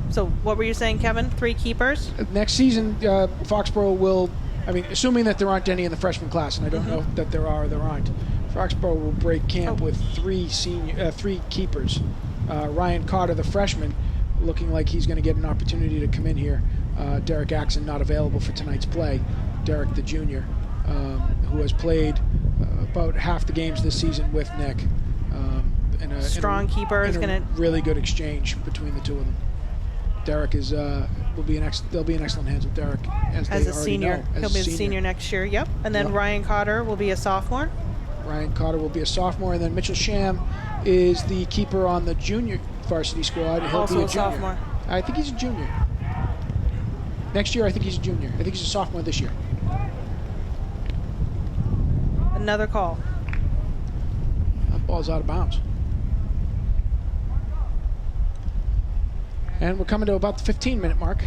So what were you saying, Kevin? 3 keepers? Next season, Foxborough will, assuming that there aren't any in the freshman class, and I don't know that there are or there aren't, Foxborough will break camp with 3 keepers. Ryan Carter, the freshman, looking like he's going to get an opportunity to come in here. Derek Axon not available for tonight's play. Derek, the junior, who has played about half the games this season with Nick. Strong keeper is going to really good exchange between the two of them. Derek is they'll be in excellent hands with Derek as a they already senior. know, He'll be a senior next year. Yep. And then Yep. Ryan Cotter will be a sophomore. Ryan Carter will be a sophomore, and then Mitchell Sham is the keeper on the junior varsity squad. He'll Also be a a junior. sophomore. I think he's a junior. Next year, I think he's a junior. I think he's a sophomore this year. Another call. That ball's out of bounds. And we're coming to about the 15-minute mark.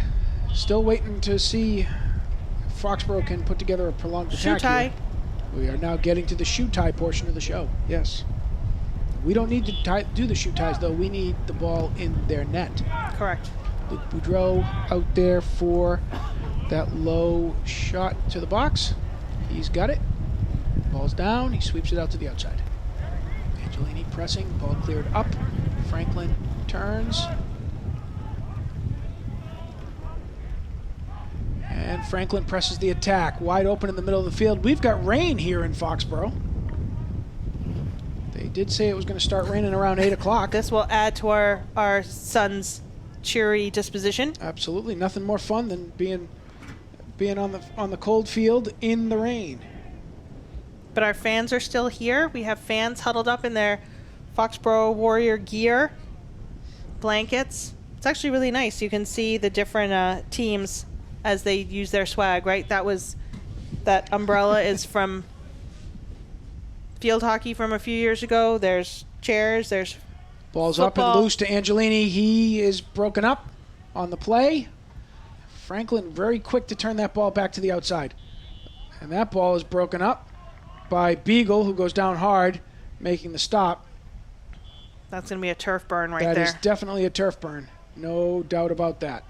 Still waiting to see if Foxborough can put together a prolonged Shoe attack tie. here. We are now getting to the shoe tie portion of the show. Yes. We don't need to do the shoe ties, though. We need the ball in their net. Correct. Luke Boudreau out there for that low shot to the box. He's got it. Ball's down. He sweeps it out to the outside. Angelini pressing. Ball cleared up. Franklin turns. And Franklin presses the attack. Wide open in the middle of the field. We've got rain here in Foxborough. They did say it was going to start raining around 8 o'clock. This will add to our son's cheery disposition. Absolutely. Nothing more fun than being on the cold field in the rain. But our fans are still here. We have fans huddled up in their Foxborough Warrior gear, blankets. It's actually really nice. You can see the different teams as they use their swag, right? That umbrella is from field hockey from a few years ago. There's chairs, there's Ball's football. up and loose to Angelini. He is broken up on the play. Franklin very quick to turn that ball back to the outside. And that ball is broken up by Beagle, who goes down hard, making the stop. That's going to be a turf burn right there. That is definitely a turf burn. No doubt about that.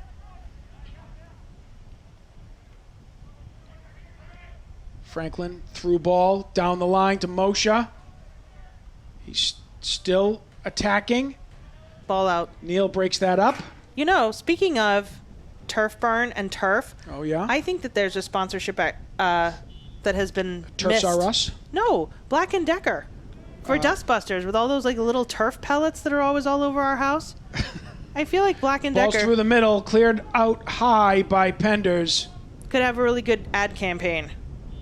Franklin threw ball down the line to Moshe. He's still attacking. Ball out. Neal breaks that up. You know, speaking of turf burn and turf, Oh, yeah? I think that there's a sponsorship that has been Turfs missed. Are Us? No, Black & Decker for Dustbusters with all those like little turf pellets that are always all over our house. I feel like Black & Ball's Decker through the middle, cleared out high by Penders. could have a really good ad campaign.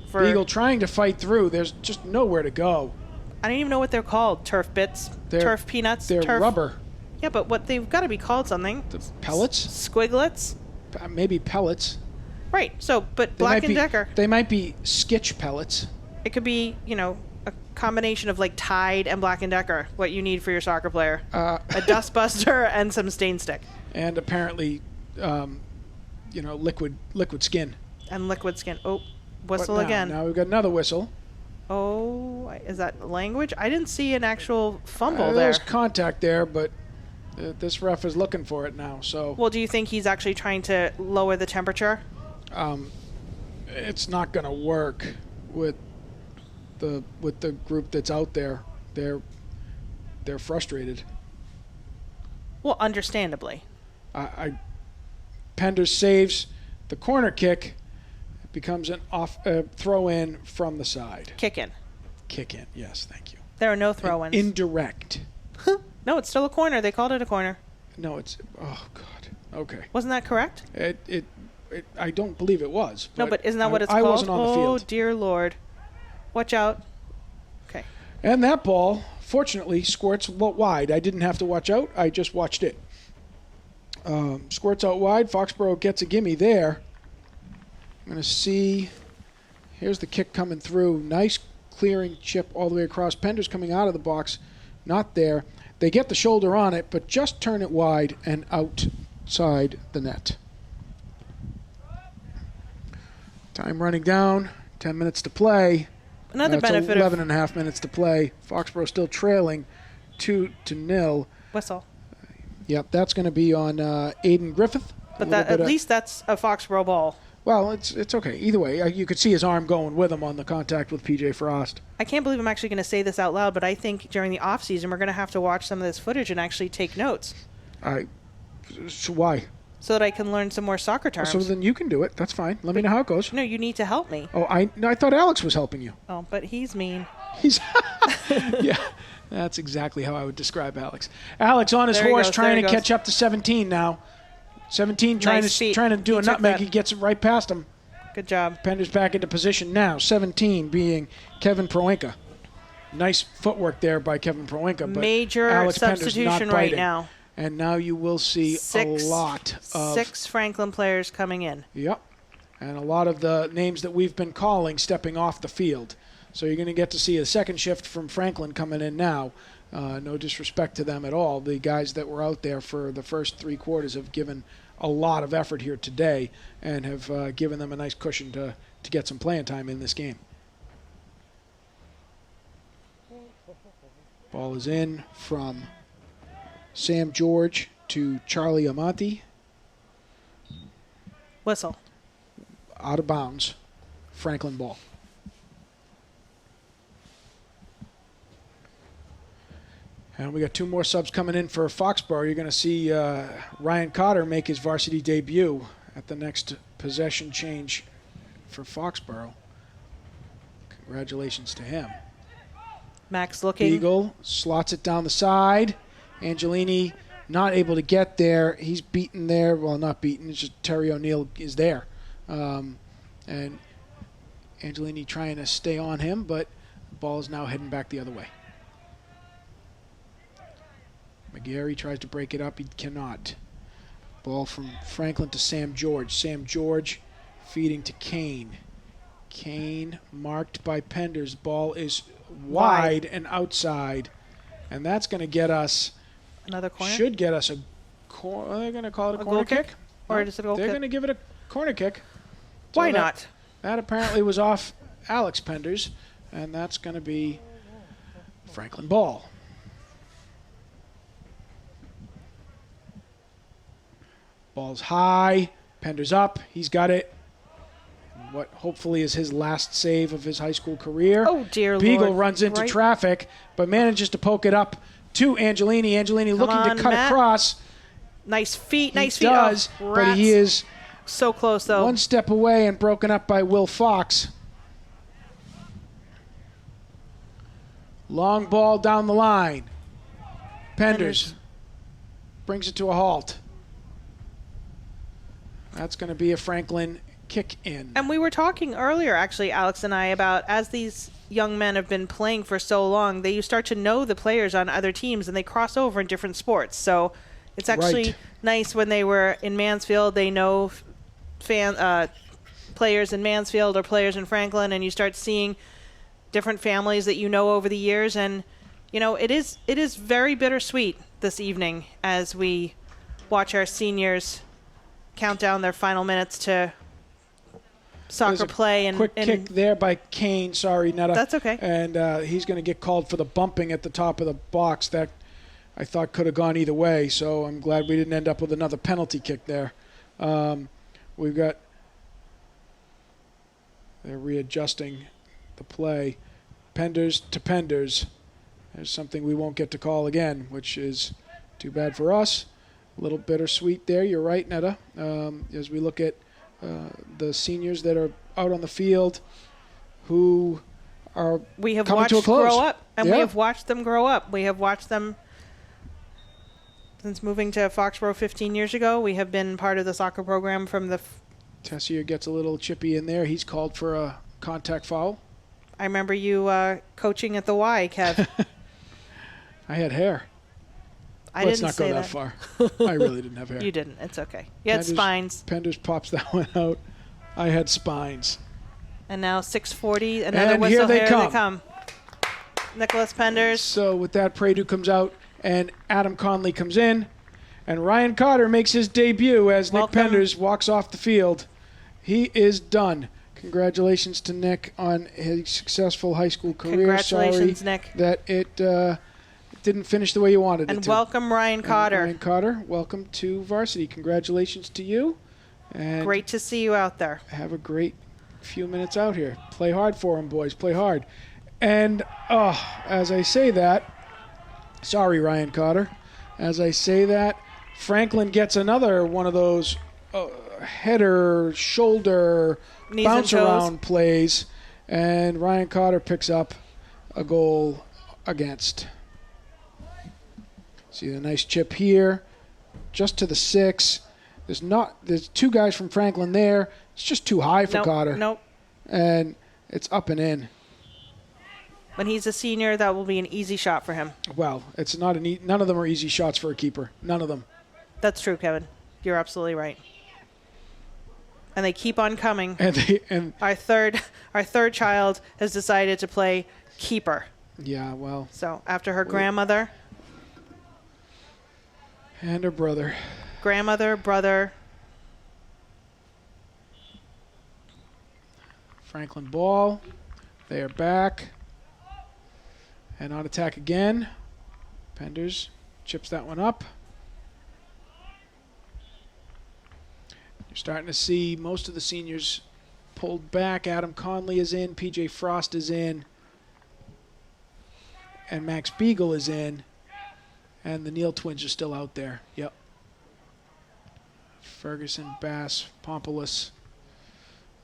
For Beagle trying to fight through. There's just nowhere to go. I don't even know what they're called. Turf bits, turf peanuts, They're turf rubber. Yeah, but what they've got to be called something. The pellets? Squiglets. Maybe pellets. Right. So, but They Black might & be- Decker. They might be skitch pellets. It could be, you know, a combination of like Tide and Black & Decker. What you need for your soccer player: a dustbuster and some stain stick And apparently, liquid skin. and liquid skin. Oh, whistle What now? again. Now we've got another whistle. Oh, is that language? I didn't see an actual fumble there. There's contact there, but this ref is looking for it now. So Well, do you think he's actually trying to lower the temperature? it's not going to work with the group that's out there. They're frustrated. Well, understandably. Penders saves the corner kick. It becomes an off throw in from the side. Kick in. Kick in. Yes, thank you. There are no throw-ins. Indirect. No, it's still a corner. They called it a corner. No, it's God. Okay. Wasn't that correct? I don't believe it was. No, but isn't that what it's I called? wasn't on the Oh, field. dear Lord. Watch out. Okay. And that ball, fortunately, squirts wide. I didn't have to watch out. I just watched it. Squirts out wide. Foxborough gets a gimme there. I'm going to see. Here's the kick coming through. Nice clearing chip all the way across. Penders coming out of the box. Not there. They get the shoulder on it, but just turn it wide and outside the net. Time running down. 10 minutes to play. Another benefit 11 and a half minutes to play. Foxborough still trailing 2-0. Whistle. Yep, that's going to be on Aiden Griffith. But at least that's a Foxborough ball. Well, it's okay. Either way, you could see his arm going with him on the contact with P.J. Frost. I can't believe I'm actually going to say this out loud, but I think during the off season we're going to have to watch some of this footage and actually take notes. So why? So that I can learn some more soccer terms. So then you can do it. That's fine. Let me know how it goes. No, you need to help me. Oh, I thought Alex was helping you. Oh, but he's mean. He's yeah. That's exactly how I would describe Alex. Alex on his There he horse goes, trying there to he goes. catch up to 17 now. 17 trying Nice to feet. trying to do He a took nutmeg. that. He gets it right past him. Good job. Pender's back into position now. 17 being Kevin Proenka. Nice footwork there by Kevin Proenka. But Major Alex Pender's substitution not right biting. now. And now you will see a lot of... 6 Franklin players coming in. Yep. And a lot of the names that we've been calling stepping off the field. So you're going to get to see a second shift from Franklin coming in now. No disrespect to them at all. The guys that were out there for the first 3 quarters have given a lot of effort here today and have given them a nice cushion to get some playing time in this game. Ball is in from Sam George to Charlie Amonte. Whistle. Out of bounds. Franklin ball. And we got 2 more subs coming in for Foxborough. You're going to see Ryan Cotter make his varsity debut at the next possession change for Foxborough. Congratulations to him. Max looking. Beagle slots it down the side. Angelini not able to get there. He's beaten there. Well, not beaten. It's just Terry O'Neill is there. And Angelini trying to stay on him, but the ball is now heading back the other way. McGarry tries to break it up. He cannot. Ball from Franklin to Sam George. Sam George feeding to Kane. Kane marked by Penders. Ball is wide and outside. And that's going to get us... Another corner? Should get us a... Are they going to call it a corner goal kick? Or is it a goal They're kick? going to give it a corner kick. Why So not? That apparently was off Alex Penders. And that's going to be Franklin ball. Ball's high. Penders up. He's got it. What hopefully is his last save of his high school career. Oh, dear Beagle Lord. runs into Right. traffic, but manages to poke it up to Angelini. Angelini looking on, to cut Matt. across. Nice feet. He Nice feet. does, Oh, but rats. he is So close, though. one step away and broken up by Will Fox. Long ball down the line. Penders brings it to a halt. That's going to be a Franklin kick in. And we were talking earlier, actually, Alex and I, about as these young men have been playing for so long, you start to know the players on other teams, and they cross over in different sports. So it's actually Right. nice when they were in Mansfield, they know players in Mansfield or players in Franklin, and you start seeing different families that you know over the years. And, you know, it is very bittersweet this evening as we watch our seniors count down their final minutes to soccer There's a play. And quick kick there by Kane. Sorry, Netta. That's okay. And he's going to get called for the bumping at the top of the box. That I thought could have gone either way, so I'm glad we didn't end up with another penalty kick there. We've got... They're readjusting the play. Penders to Penders. There's something we won't get to call again, which is too bad for us. A little bittersweet there. You're right, Netta. As we look at the seniors that are out on the field who are we have coming watched to a close. grow up, and Yeah. we have watched them grow up. We have watched them since moving to Foxborough 15 years ago. We have been part of the soccer program from the... Tessier gets a little chippy in there. He's called for a contact foul. I remember you coaching at the Y, Kev. I had hair. I Let's didn't not say go that far. I really didn't have hair. You didn't. It's okay. You had Penders- spines. Penders pops that one out. I had spines. And now 6:40. Another And whistle. here they Here come. they come. Nicholas Penders. So with that, Predu comes out, and Adam Conley comes in, and Ryan Carter makes his debut as Welcome. Nick Penders walks off the field. He is done. Congratulations to Nick on his successful high school career. Congratulations, Sorry Nick. that it didn't finish the way you wanted it And to. welcome, Ryan And Cotter. Ryan Carter, welcome to Varsity. Congratulations to you. And Great to see you out there. have a great few minutes out here. Play hard for them, boys. Play hard. And as I say that, sorry, Ryan Cotter. As I say that, Franklin gets another one of those header, shoulder, Knees bounce and toes. around plays, and Ryan Cotter picks up a goal against. See the nice chip here, just to the 6. There's two guys from Franklin there. It's just too high for Cotter. Nope. And it's up and in. When he's a senior, that will be an easy shot for him. Well, it's not none of them are easy shots for a keeper. None of them. That's true, Kevin. You're absolutely right. And they keep on coming. And Our third child has decided to play keeper. yeah, well, So after her grandmother, and her brother. brother, Franklin ball. They are back. And on attack again. Penders chips that one up. You're starting to see most of the seniors pulled back. Adam Conley is in. PJ Frost is in. And Max Beagle is in. And the Neal twins are still out there. Yep. Ferguson, Bass, Pompoulos,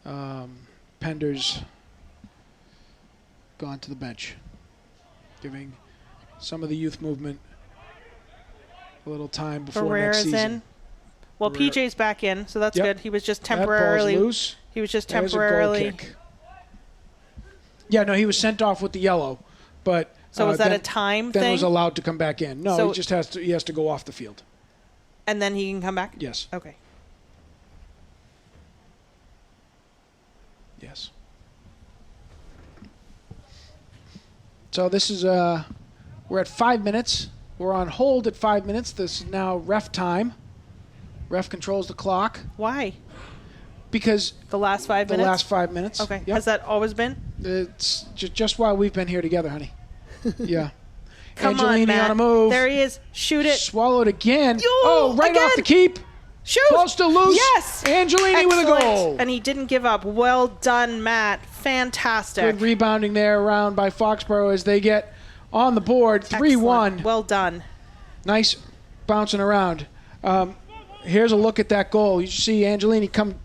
Penders gone to the bench, giving some of the youth movement a little time before Barrera's next season. in. Well, Barrera- PJ's back in, so that's Yep. good. He was just That ball's temporarily. loose. He was just There's a goal temporarily. kick. Yeah, no, he was sent off with the yellow, but So was that then, a time then thing? was allowed to come back in. No, So- he just has to go off the field. And then he can come back? Yes. Okay. Yes. So this is, we're at 5 minutes. We're on hold at 5 minutes. This is now ref time. Ref controls the clock. Why? Because The last 5 minutes? the last 5 minutes. Okay. Yep. Has that always been? It's just while we've been here together, honey. Yeah. Come Angelini on, Matt. on a move. There he is. Shoot it. Swallowed again. Yo, right again. off the keep. Shoot. Ball's still loose. Yes. Angelini with a Excellent. goal. And he didn't give up. Well done, Matt. Fantastic. Good rebounding there around by Foxborough as they get on the board. 3-1. Excellent. Well done. Nice bouncing around. Here's a look at that goal. You see Angelini come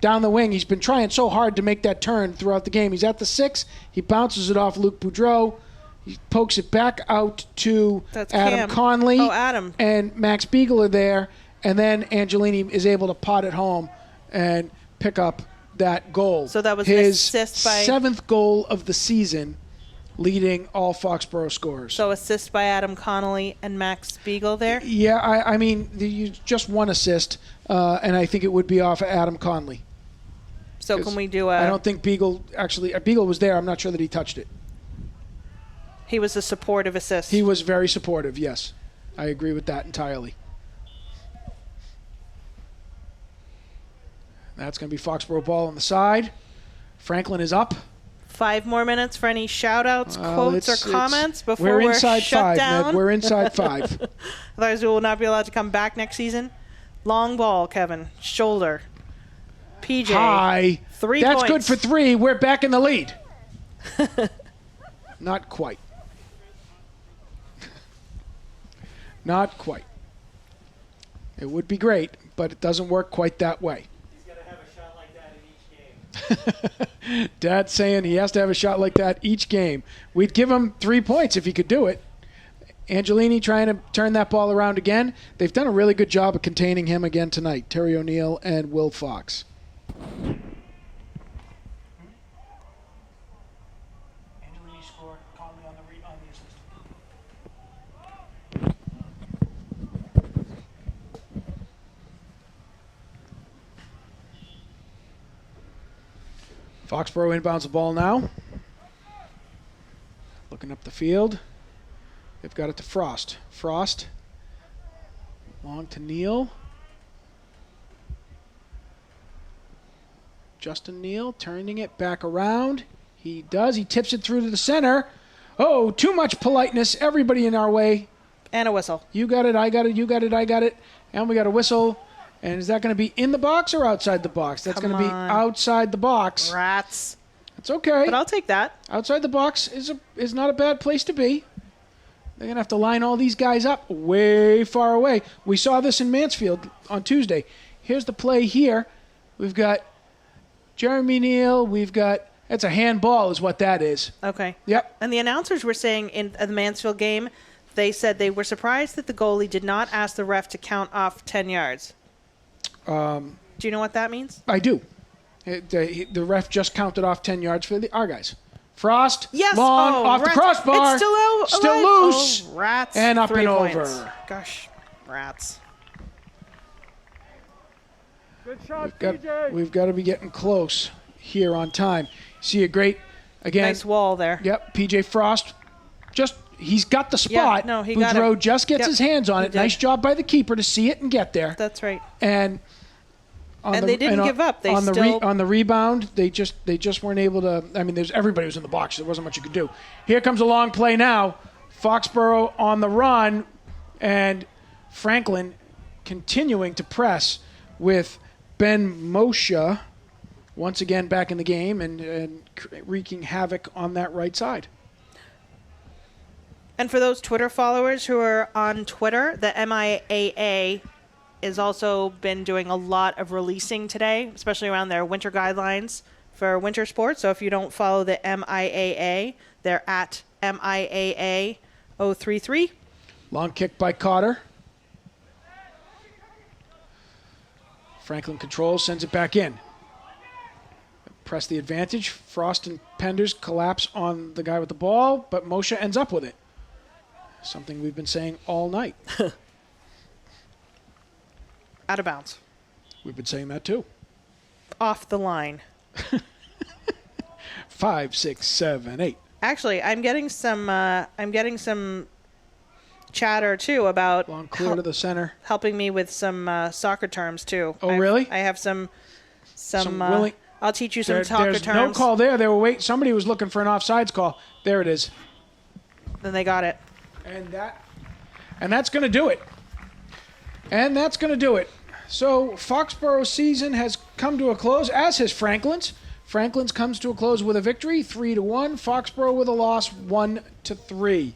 down the wing. He's been trying so hard to make that turn throughout the game. He's at the 6. He bounces it off Luke Boudreau. He pokes it back out to That's Adam Cam. Conley. Oh, Adam. And Max Beagle are there. And then Angelini is able to pot it home and pick up that goal. So that was an his assist by... 7th goal of the season, leading all Foxborough scorers. So assist by Adam Connolly and Max Spiegel there? Yeah, I mean, you just one assist, and I think it would be off of Adam Conley. So can we do a... I don't think Beagle was there. I'm not sure that he touched it. He was a supportive assist. He was very supportive, yes. I agree with that entirely. That's going to be Foxborough ball on the side. Franklin is up. 5 more minutes for any shout-outs, quotes, or comments before we're we're inside shut 5, down? Ned. We're inside 5. Otherwise, we will not be allowed to come back next season. Long ball, Kevin. Shoulder. PJ. High. 3 That's points. good for 3. We're back in the lead. Not quite. Not quite. It would be great, but it doesn't work quite that way. He's got to have a shot like that in each game. Dad's saying he has to have a shot like that each game. We'd give him 3 points if he could do it. Angelini trying to turn that ball around again. They've done a really good job of containing him again tonight, Terry O'Neill and Will Fox. Angelini scored, Conley on the assist. Foxborough inbounds the ball now. Looking up the field. They've got it to Frost. Frost. Long to Neal. Justin Neal turning it back around. He does. He tips it through to the center. Oh, too much politeness. Everybody in our way. And a whistle. You got it, I got it, you got it, I got it. And we got a whistle. And is that going to be in the box or outside the box? That's going to be outside the box. Rats. It's okay. But I'll take that. Outside the box is not a bad place to be. They're going to have to line all these guys up way far away. We saw this in Mansfield on Tuesday. Here's the play here. We've got Jeremy Neal. We've got... It's a handball is what that is. Okay. Yep. And the announcers were saying in the Mansfield game, they said they were surprised that the goalie did not ask the ref to count off 10 yards. Do you know what that means? I do. The ref just counted off 10 yards for our guys. Frost, yes. long, off the crossbar. It's still alive. Loose. Oh, rats. And up 3 and points. over. Gosh, rats. Good shot, We've got to be getting close here on time. See a great, again. Nice wall there. Yep, PJ Frost. He's got the spot. Yeah, no, he got it. Boudreau just gets Yep, his hands on he it. did. Nice job by the keeper to see it and get there. That's right. And They didn't give up. They on still on the rebound, they just weren't able to. I mean, everybody was in the box. There wasn't much you could do. Here comes a long play now. Foxborough on the run, and Franklin continuing to press with Ben Moshe once again back in the game and wreaking havoc on that right side. And for those Twitter followers who are on Twitter, the MIAA has also been doing a lot of releasing today, especially around their winter guidelines for winter sports. So if you don't follow the MIAA, they're at MIAA033. Long kick by Cotter. Franklin controls, sends it back in. Press the advantage. Frost and Penders collapse on the guy with the ball, but Moshe ends up with it. Something we've been saying all night. Out of bounds. We've been saying that too. Off the line. 5, 6, 7, 8. Actually, I'm getting some chatter too about Long clear to the center. helping me with some soccer terms too. Oh, really? I have some willing. I'll teach you some soccer There's terms. no call there. They were waiting. Somebody was looking for an offsides call. There it is. Then they got it. And that's going to do it. And that's going to do it. So Foxborough season has come to a close, as has Franklin's. Franklin's comes to a close with a victory, 3-1. Foxborough with a loss, 1-3.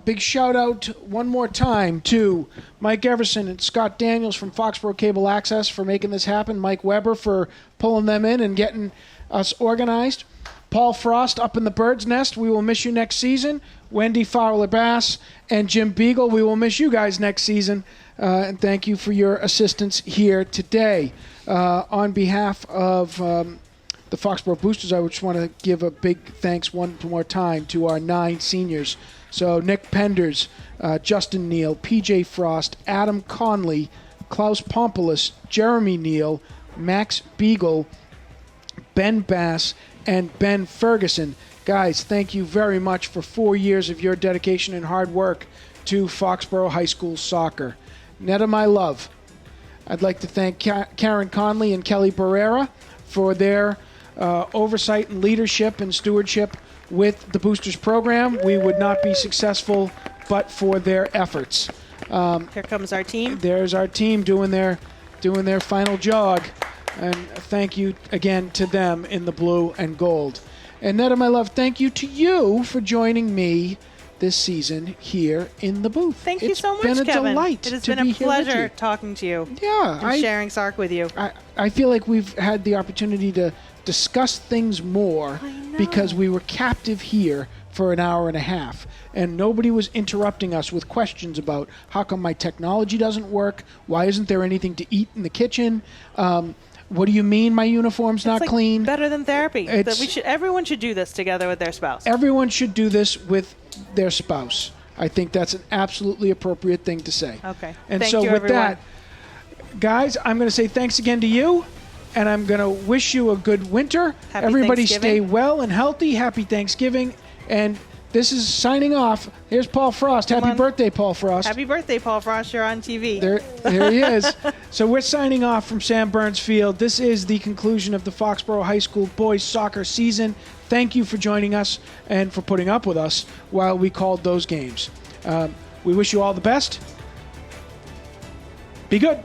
Big shout out one more time to Mike Everson and Scott Daniels from Foxborough Cable Access for making this happen. Mike Weber for pulling them in and getting us organized. Paul Frost up in the bird's nest. We will miss you next season. Wendy Fowler-Bass and Jim Beagle. We will miss you guys next season. And thank you for your assistance here today. On behalf of the Foxborough Boosters, I just want to give a big thanks one more time to our 9 seniors. So Nick Penders, Justin Neal, PJ Frost, Adam Conley, Klaus Pompoulos, Jeremy Neal, Max Beagle, Ben Bass, and Ben Ferguson. Guys, thank you very much for 4 years of your dedication and hard work to Foxborough High School soccer. Netta, my love, I'd like to thank Karen Conley and Kelly Barrera for their oversight and leadership and stewardship with the Boosters program. We would not be successful but for their efforts. Here comes our team. There's our team doing their final jog. And thank you again to them in the blue and gold. And Netta, my love, thank you to you for joining me this season here in the booth. Thank you so much, Kevin. It's been a delight. It has to been be a here with pleasure you. talking to you. Yeah, And sharing SARC with you. I feel like we've had the opportunity to discuss things more because we were captive here for an hour and a half, and nobody was interrupting us with questions about how come my technology doesn't work, why isn't there anything to eat in the kitchen, what do you mean my uniform's not It's clean? Better than therapy. Everyone should do this together with their spouse. Everyone should do this with their spouse. I think that's an absolutely appropriate thing to say. Okay. And Thank so you, with everyone. that, guys, I'm going to say thanks again to you, and I'm going to wish you a good winter. Happy Everybody Thanksgiving. stay well and healthy. Happy Thanksgiving. And this is signing off. Here's Paul Frost. Happy birthday, Paul Frost. Happy birthday, Paul Frost. You're on TV. There he is. So we're signing off from Sam Burns Field. This is the conclusion of the Foxborough High School boys soccer season. Thank you for joining us and for putting up with us while we called those games. We wish you all the best. Be good.